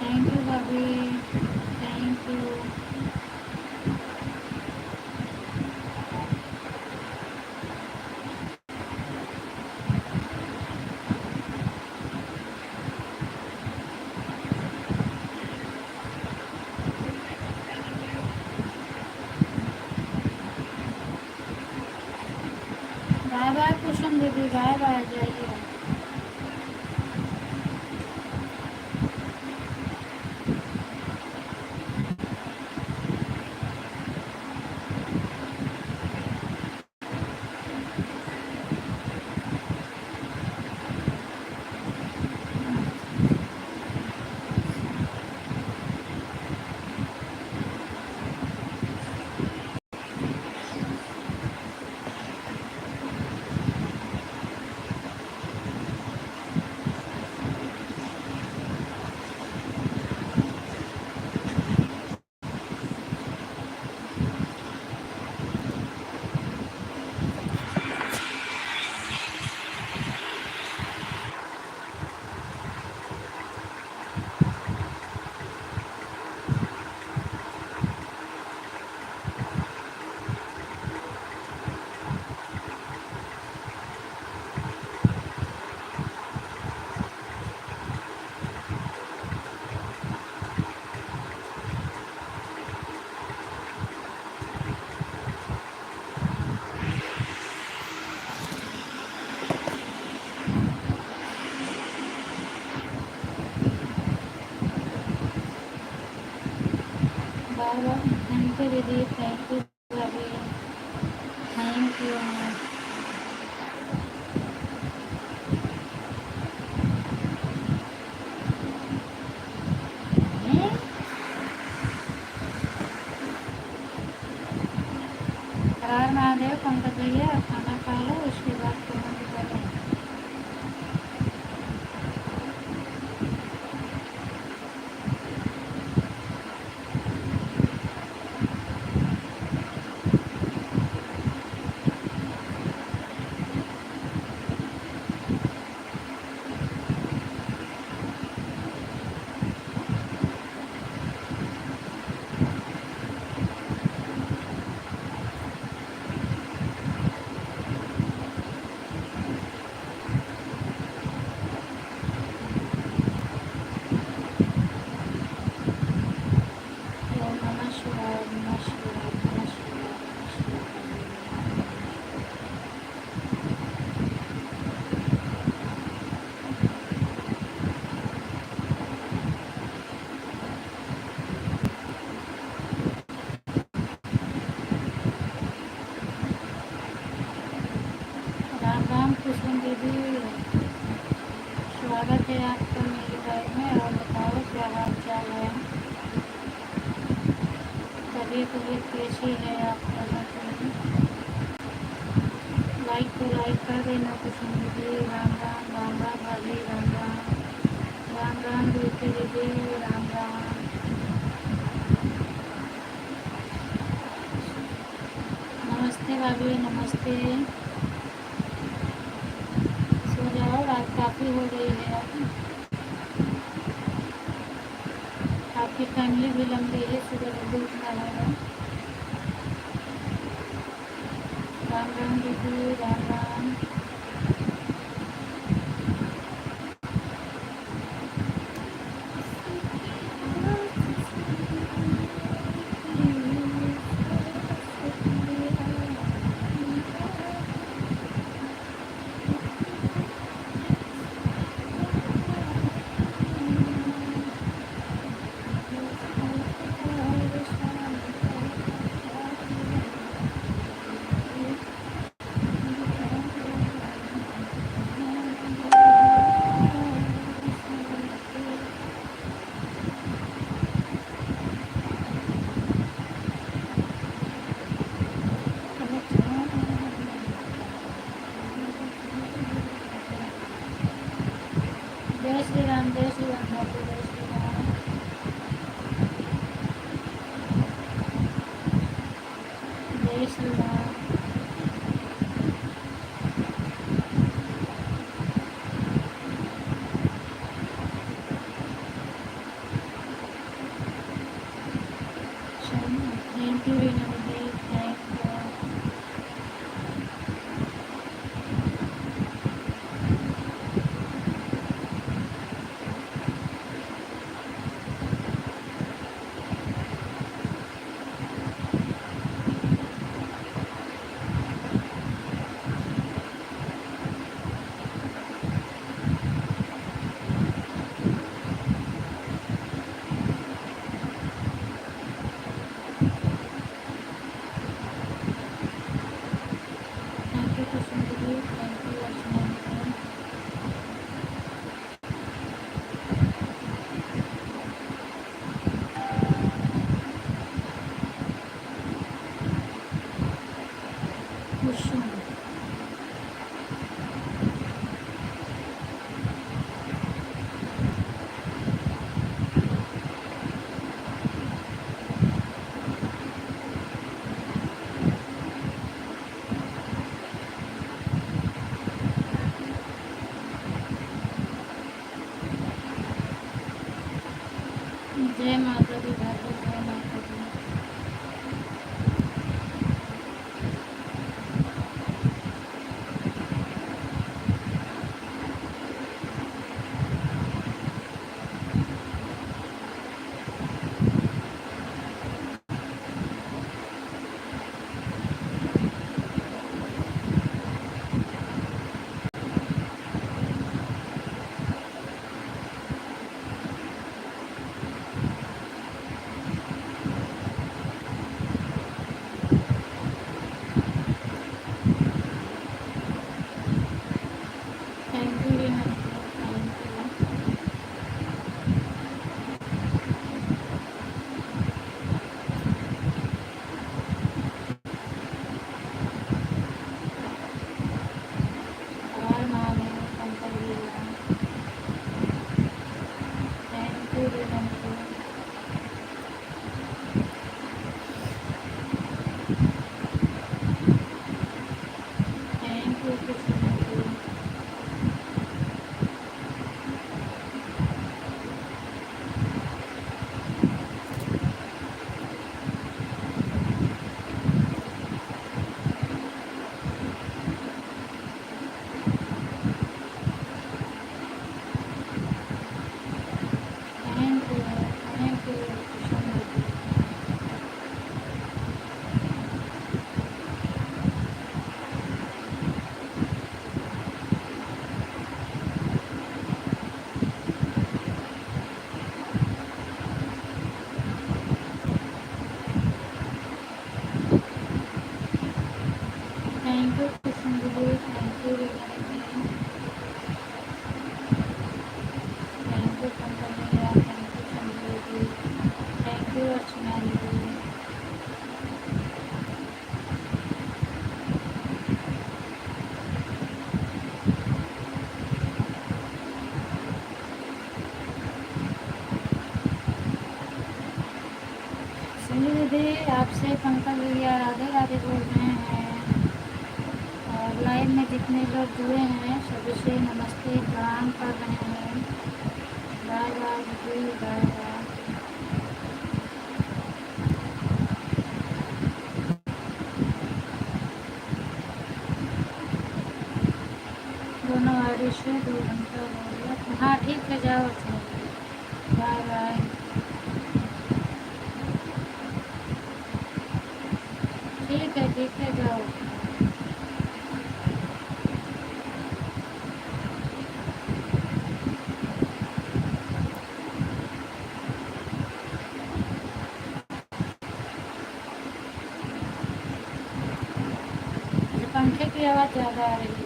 थैंक यू भाभी, thank you. Bye bye Kusum दीदी, बाय बाय, जाइए। बाय बाय, थैंक यू दीदी, थैंक यू भाभी, थैंक यू। हर हर महादेव पंकज भैया, खाना खा लो, उसके बाद कमेंट करें। दीदी, स्वागत है आपका मेरी लाइफ में। और बताओ क्या हाल चाल है, तबीयत तबीयत कैसी है आपका? लाइक तो लाइक कर देना कुसुम दीदी। राम राम, राम राम भाभी, राम राम, राम राम दीदी दीदी, राम राम। नमस्ते भाभी, नमस्ते। सो जाओ, रात काफ़ी हो गई है अब। आपकी फैमिली भी लंबी है, सुबह जल्दी उठना होगा। राम राम दीदी, राम राम। जय श्री राम, जय श्री राम बाबू, जय श्री राम, जय श्री राम। थैंक यू रीना दीदी, थैंक यू। थैंक यू कुसुम दीदी, थैंक यू अर्चना दीदी। कुसुम जय माता दी भाभी, जय माता दी। थैंक यू रीना दीदी, थैंक यू। हर महादेव, पंकज भैया, थैंक यू रीना दीदी। थैंक यू कुसुम दीदी। थैंक यू कुसुम दीदी। थैंक यू कुसुम दीदी, थैंक यू रीना दीदी। चिनारी। सुनील दीदी आपसे पंकज भैया राधे राधे बोल रहे हैं। और लाइव में जितने लोग जुड़े हैं सभी से नमस्ते प्रणाम कर रहे हैं। बाय बाय दीदी, बाय बाय। दोनों आगे से 2 घंटा हो गया। हाँ ठीक है, जाओ। Bye bye. ठीक है जाओ। पंखे की आवाज़ ज़्यादा आ रही है।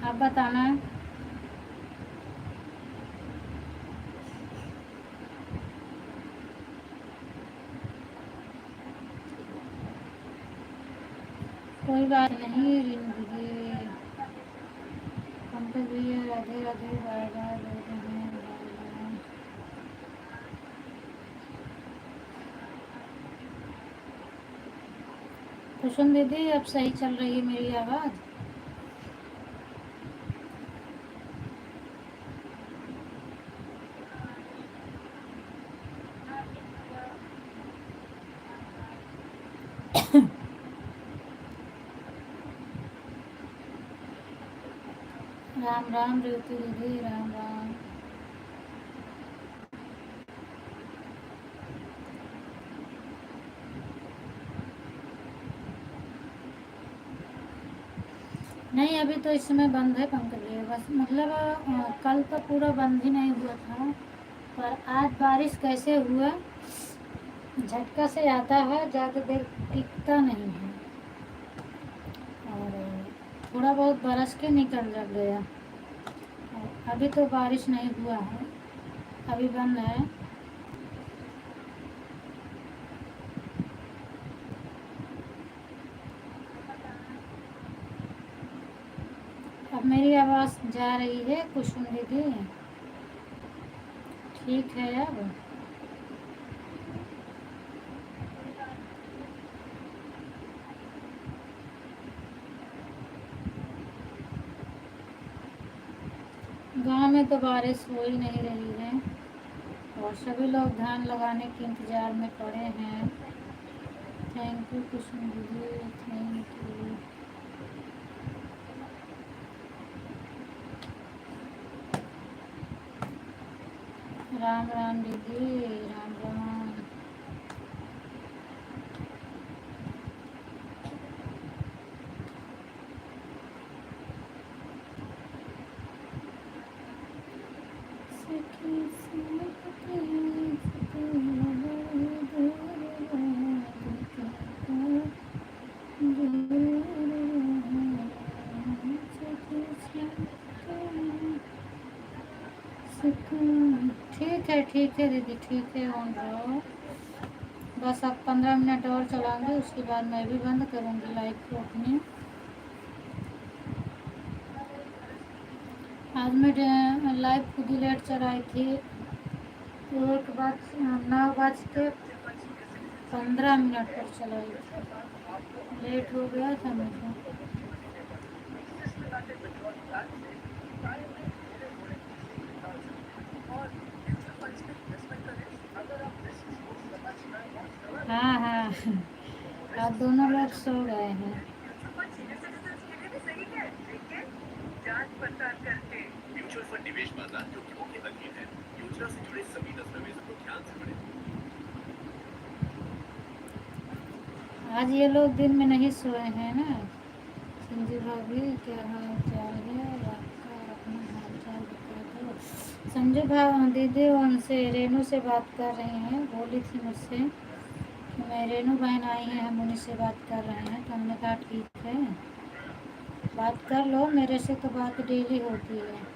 आप बताना। कोई बात नहीं रिंदगी। पंकज भैया राधे राधे, बाय बाय बोल रहे हैं। Bye bye. कुसुम दीदी अब सही चल रही है मेरी आवाज़? राम राम रेवती दीदी, राम राम। नहीं अभी तो इस समय बंद है पंकज भैया, बस मतलब कल तो पूरा बंद ही नहीं हुआ था, पर आज बारिश कैसे हुआ, झटका से आता है, ज़्यादा देर टिकता नहीं है। और थोड़ा बहुत बरस के निकल जग गया। और अभी तो बारिश नहीं हुआ है, अभी बंद है। अब मेरी आवाज़ जा रही है कुसुम दीदी? ठीक है अब। गांव में तो बारिश हो ही नहीं रही है और सभी लोग धान लगाने के इंतज़ार में पड़े हैं। थैंक यू कुसुम दीदी, थैंक यू। राम राम दीदी, राम राम। ठीक है दीदी, ठीक है ऑन रहो। बस अब 15 मिनट और चलाऊंगी, उसके बाद मैं भी बंद करूंगी लाइव को अपनी। आज मैं लाइव खुद ही लेट चलाई थी, 9:15 पर चलाई थी, लेट हो गया था मुझे। हाँ हाँ आप दोनों लोग सो गए हैं। म्यूचुअल फंड निवेश बाजार क्योंकि मुख्य अंगीन है, योजना से जुड़े सभी दस्तावेजों को ध्यान से पढ़ें। आज ये लोग दिन में नहीं सोए हैं ना। संजीव भाभी क्या हाल चाल संजू भाई दीदी उनसे रेनू से बात कर रही हैं, बोली थी मुझसे कि मैं रेनू बहन आई हैं, हम उन्हीं से बात कर रहे हैं। तो हमने कहा ठीक है, बात कर लो, मेरे से तो बात डेली होती है।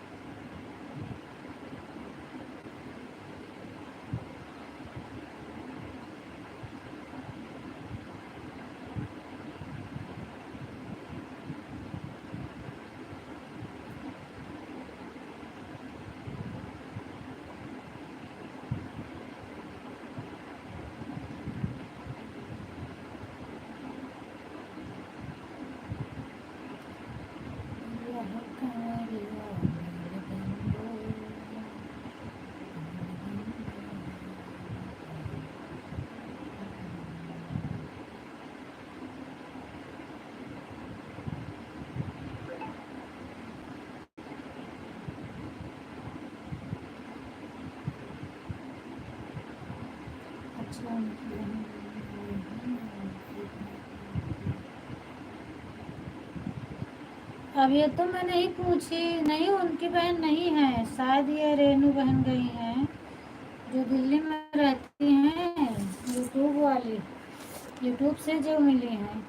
अच्छा, अब ये तो मैं नहीं पूछी, नहीं उनकी बहन नहीं है, शायद ये रेनू बहन गई हैं जो दिल्ली में रहती हैं, यूट्यूब वाली, यूट्यूब से जो मिली हैं।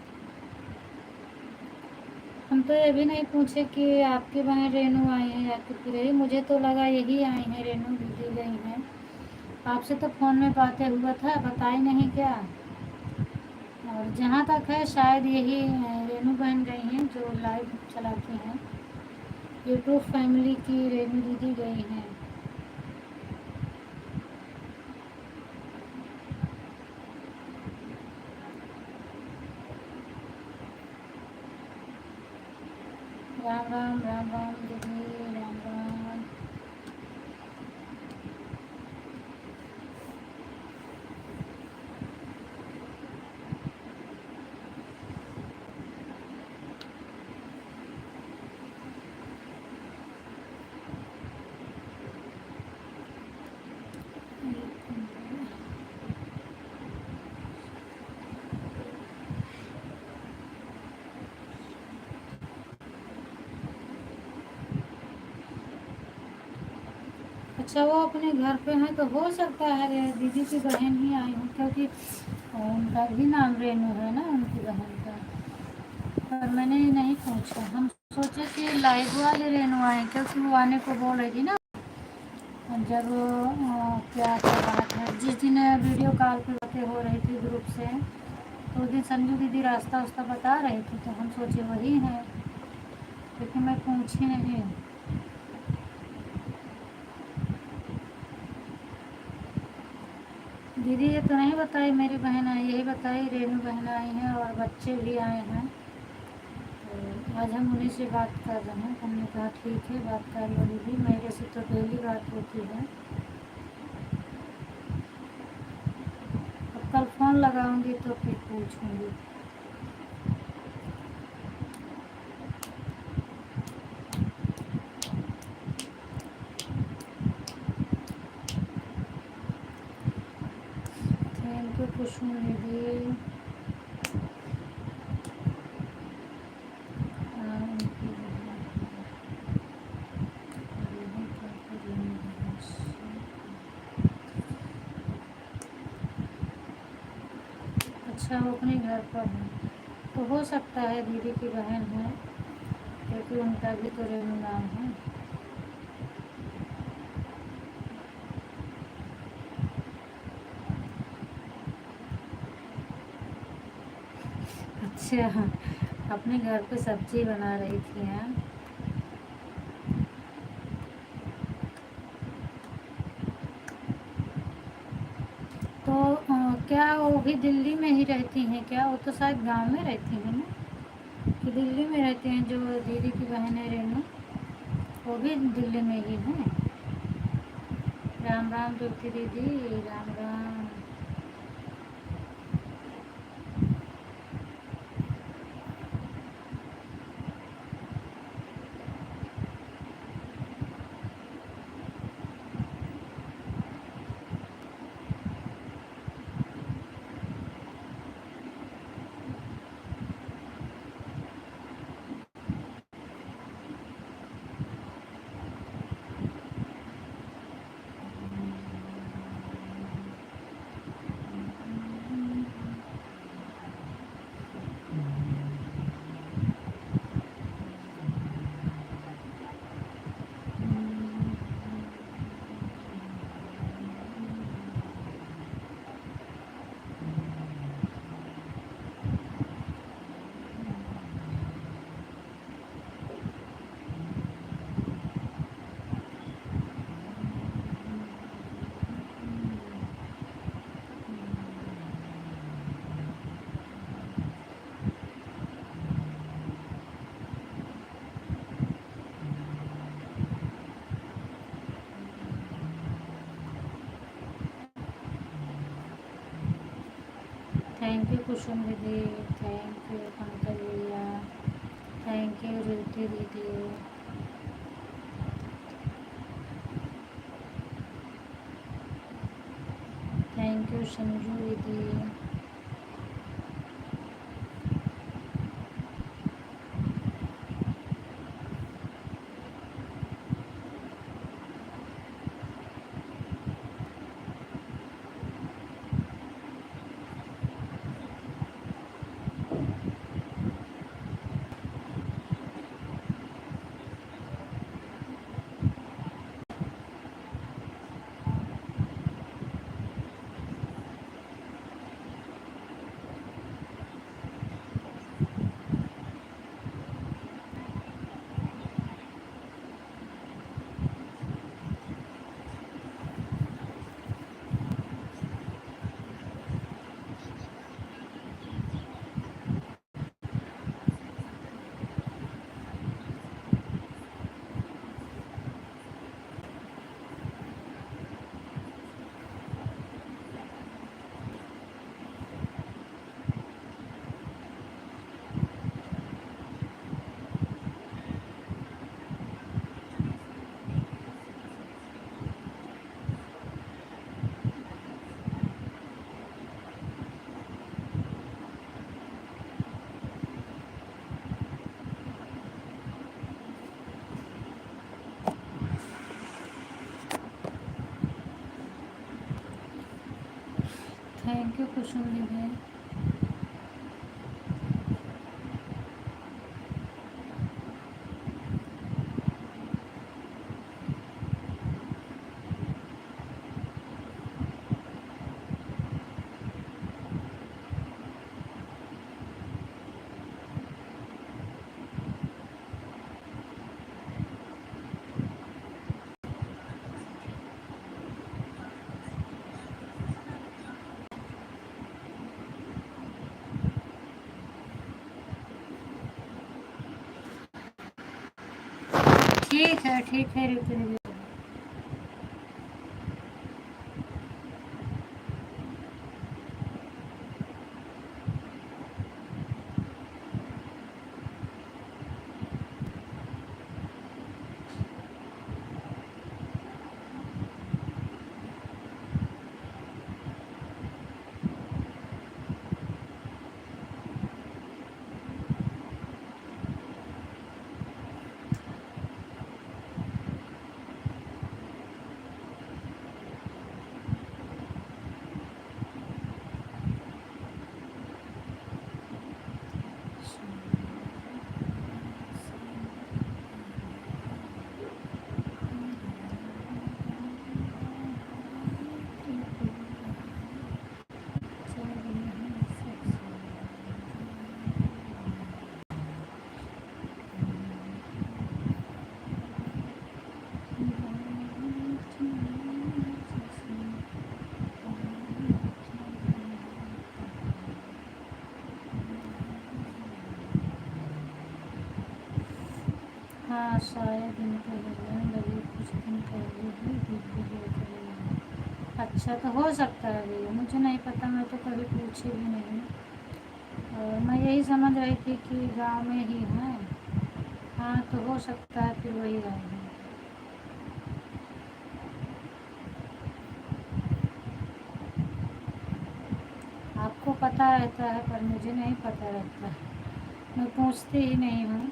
हम तो ये भी नहीं पूछे कि आपकी बहन रेनू आई है या कितनी गई, मुझे तो लगा यही आई हैं, रेनू दीदी गई हैं। आपसे तो फ़ोन में बातें हुआ था, बताई नहीं क्या। और जहाँ तक है शायद यही रेनू बहन गई हैं जो लाइव चलाती हैं, यूट्यूब फैमिली की रेनू दीदी गई हैं। राम राम राम राम दीदी, राम राम। अच्छा, वो अपने घर पे हैं तो हो सकता है दीदी की बहन ही आई हो, क्योंकि उनका भी नाम रेनू है ना उनकी बहन का। पर मैंने नहीं पूछा, हम सोचे कि लाइव वाले रेनू आए, क्योंकि वो आने को बोल रही थी ना। जब क्या क्या बात है, जिस दिन वीडियो कॉल पे बातें हो रही थी ग्रुप से, तो उस दिन संजू दीदी रास्ता उस्ता बता रही थी, तो हम सोचे वही हैं, लेकिन मैं पूछी नहीं। दीदी ये तो नहीं बताई मेरी बहन आई, यही बताई रेनू बहन आई हैं और बच्चे भी आए हैं। तो आज हम उन्हीं से बात कर रहे हैं। हमने कहा ठीक है, बात कर लो दीदी, मेरे से तो डेली बात होती है। अब कल फ़ोन लगाऊंगी तो फिर पूछूंगी। थैंक यू कुसुम दीदी। अच्छा, वो अपने घर पर है तो हो सकता है दीदी की बहन है, क्योंकि उनका भी तो रेनू नाम है। अच्छा, अपने घर पे सब्जी बना रही थी हैं। तो क्या वो भी दिल्ली में ही रहती हैं क्या? वो तो शायद गांव में रहती हैं ना, कि दिल्ली में रहती हैं जो दीदी की बहन है रेनू, वो भी दिल्ली में ही हैं। राम राम ज्योति दीदी, राम राम। कुसुम दीदी, थैंक यू पंकज भैया, थैंक यू रिद्धि दीदी, थैंक यू संजू दीदी। थैंक यू कुसुम दीदी। ठीक है रिद्धि दीदी। हाँ शायद इनके हस्बैंड अभी कुछ दिन पहले ही दिल्ली गए थे। अच्छा तो हो सकता है भैया, मुझे नहीं पता, मैं तो कभी पूछी भी नहीं। और मैं यही समझ रही थी कि गांव में ही हैं। हाँ तो हो सकता है फिर वही रहेंगे। आपको पता रहता है पर मुझे नहीं पता रहता, मैं पूछती ही नहीं हूँ।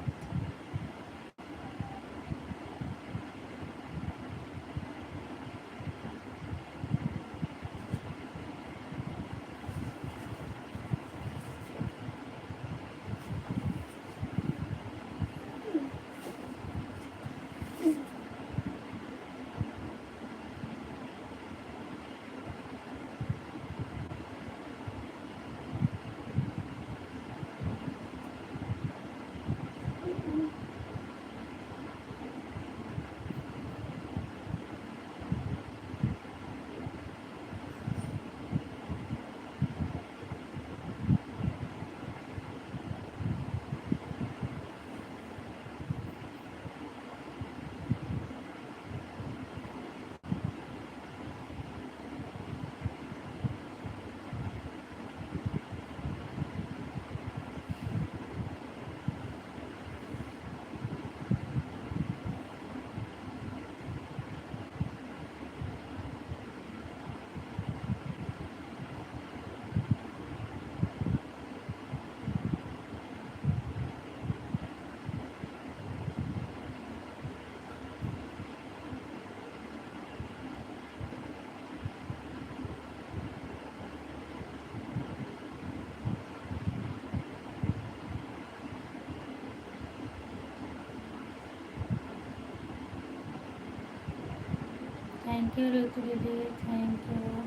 Thank you Ritu didi, thank you,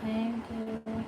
thank you.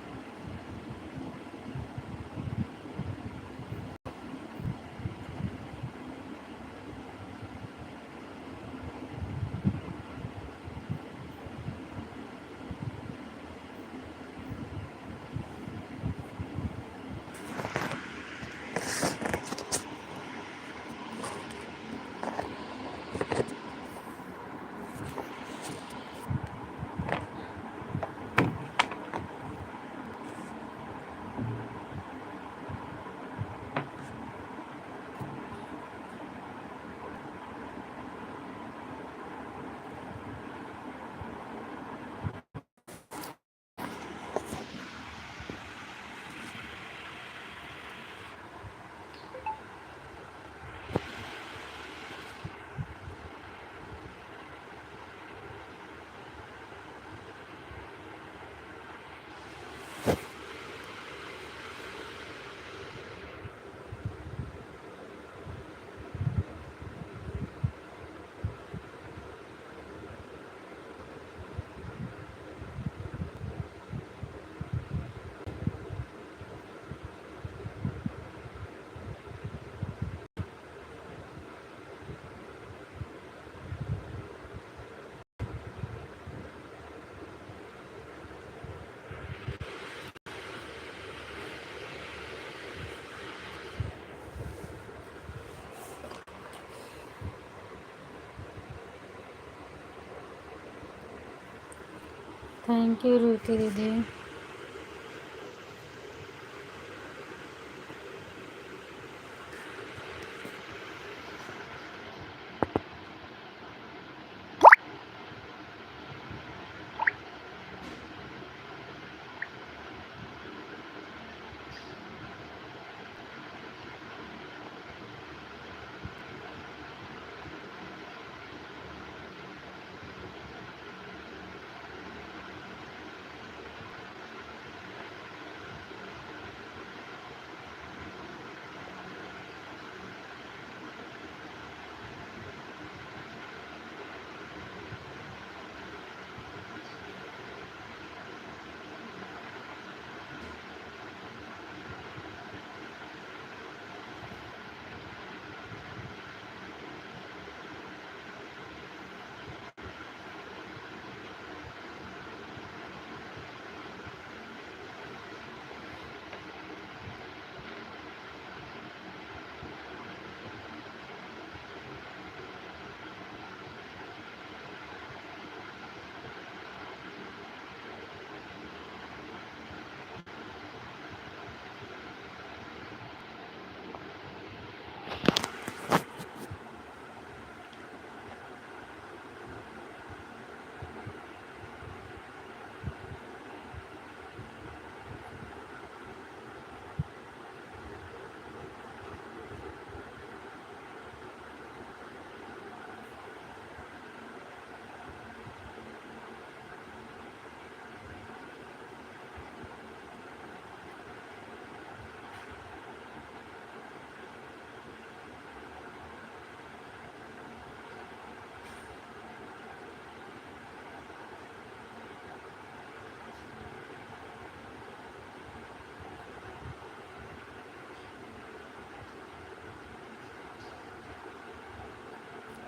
Thank you Ritu didi.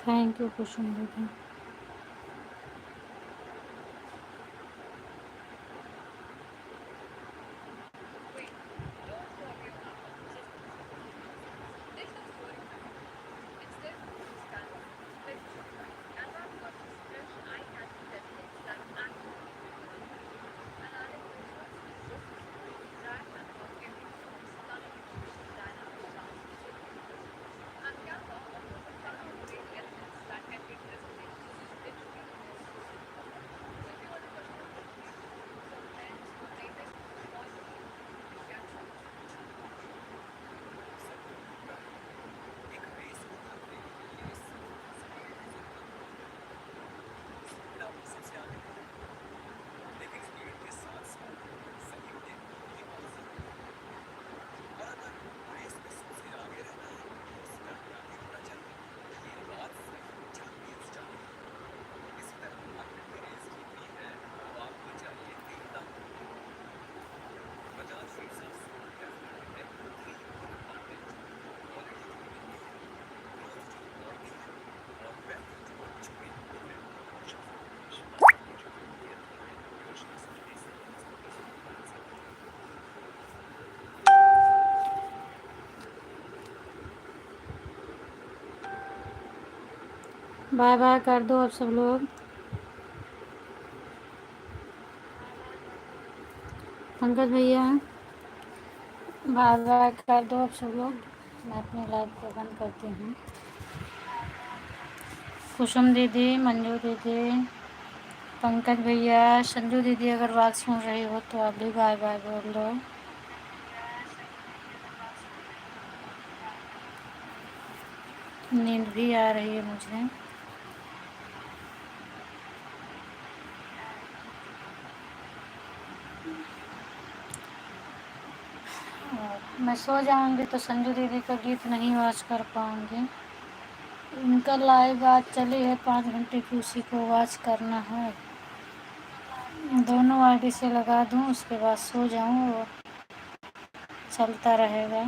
Thank you कुसुम दीदी। बाय बाय कर दो अब सब लोग। पंकज भैया बाय बाय कर दो अब सब लोग। मैं अपनी लाइव को बंद करती हूँ। कुसुम दीदी, मंजू दीदी, पंकज भैया, संजू दीदी अगर बात सुन रही हो तो आप भी बाय बाय बोल दो। नींद भी आ रही है मुझे। मैं सो जाऊंगी तो संजू दीदी का गीत नहीं वॉच कर पाऊंगी। उनका लाइव आज चली है 5 घंटे की, उसी को वॉच करना है। दोनों आईडी से लगा दूं, उसके बाद सो जाऊं, वो चलता रहेगा।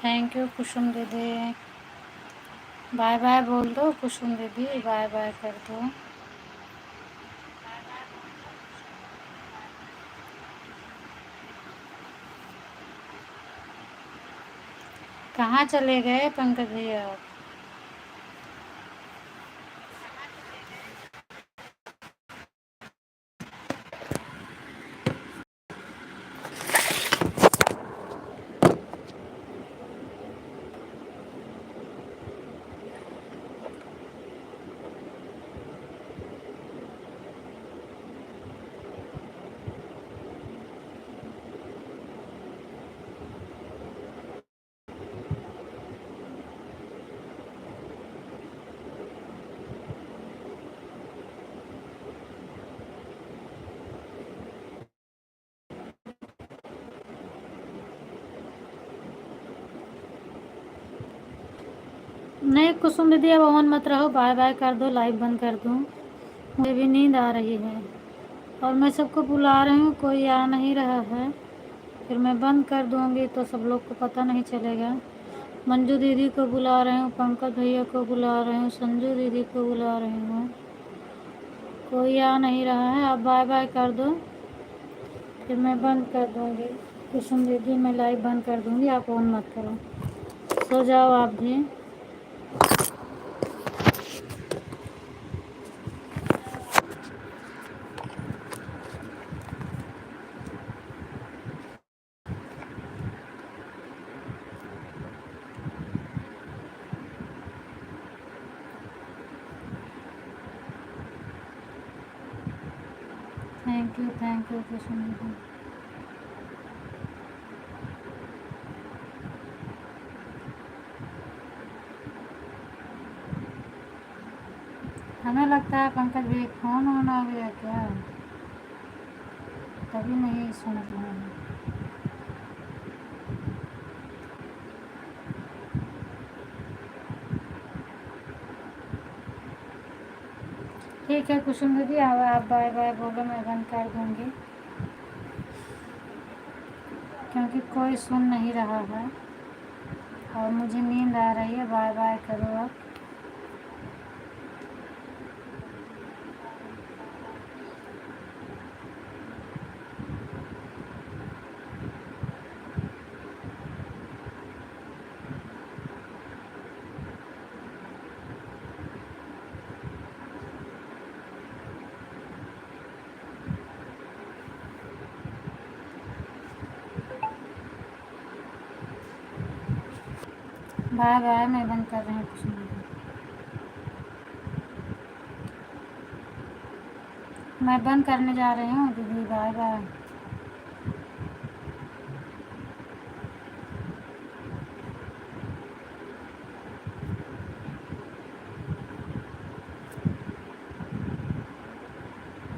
थैंक यू कुसुम दीदी। बाय बाय बोल दो कुसुम दीदी, बाय बाय कर दो। कहाँ चले गए पंकज भैया? नहीं कुसुम दीदी अब ऑन मत रहो, बाय बाय कर दो, लाइव बंद कर दूँ। मुझे भी नींद आ रही है और मैं सबको बुला रही हूँ, कोई आ नहीं रहा है। फिर मैं बंद कर दूँगी तो सब लोग को पता नहीं चलेगा। मंजू दीदी को बुला रही हूँ, पंकज भैया को बुला रही हूँ, संजू दीदी को बुला रही हूँ, कोई आ नहीं रहा है। आप बाय बाय कर दो, फिर मैं बंद कर दूँगी। कुसुम दीदी मैं लाइव बंद कर दूँगी, आप ऑन मत करो। सो जाओ आप भी। थैंक यू कुसुम दीदी। हमें लगता है पंकज भैया फ़ोन ऑन आ गया क्या, तभी नहीं सुन रहे हैं। ठीक है कुसुम दीदी, अब आप बाय बाय बोलो, मैं बंद कर दूँगी क्योंकि कोई सुन नहीं रहा है और मुझे नींद आ रही है। बाय बाय करो आप। बाय बाय, मैं बंद कर रही हूँ कुसुम दीदी। मैं बंद करने जा रही हूँ दीदी, बाय बाय।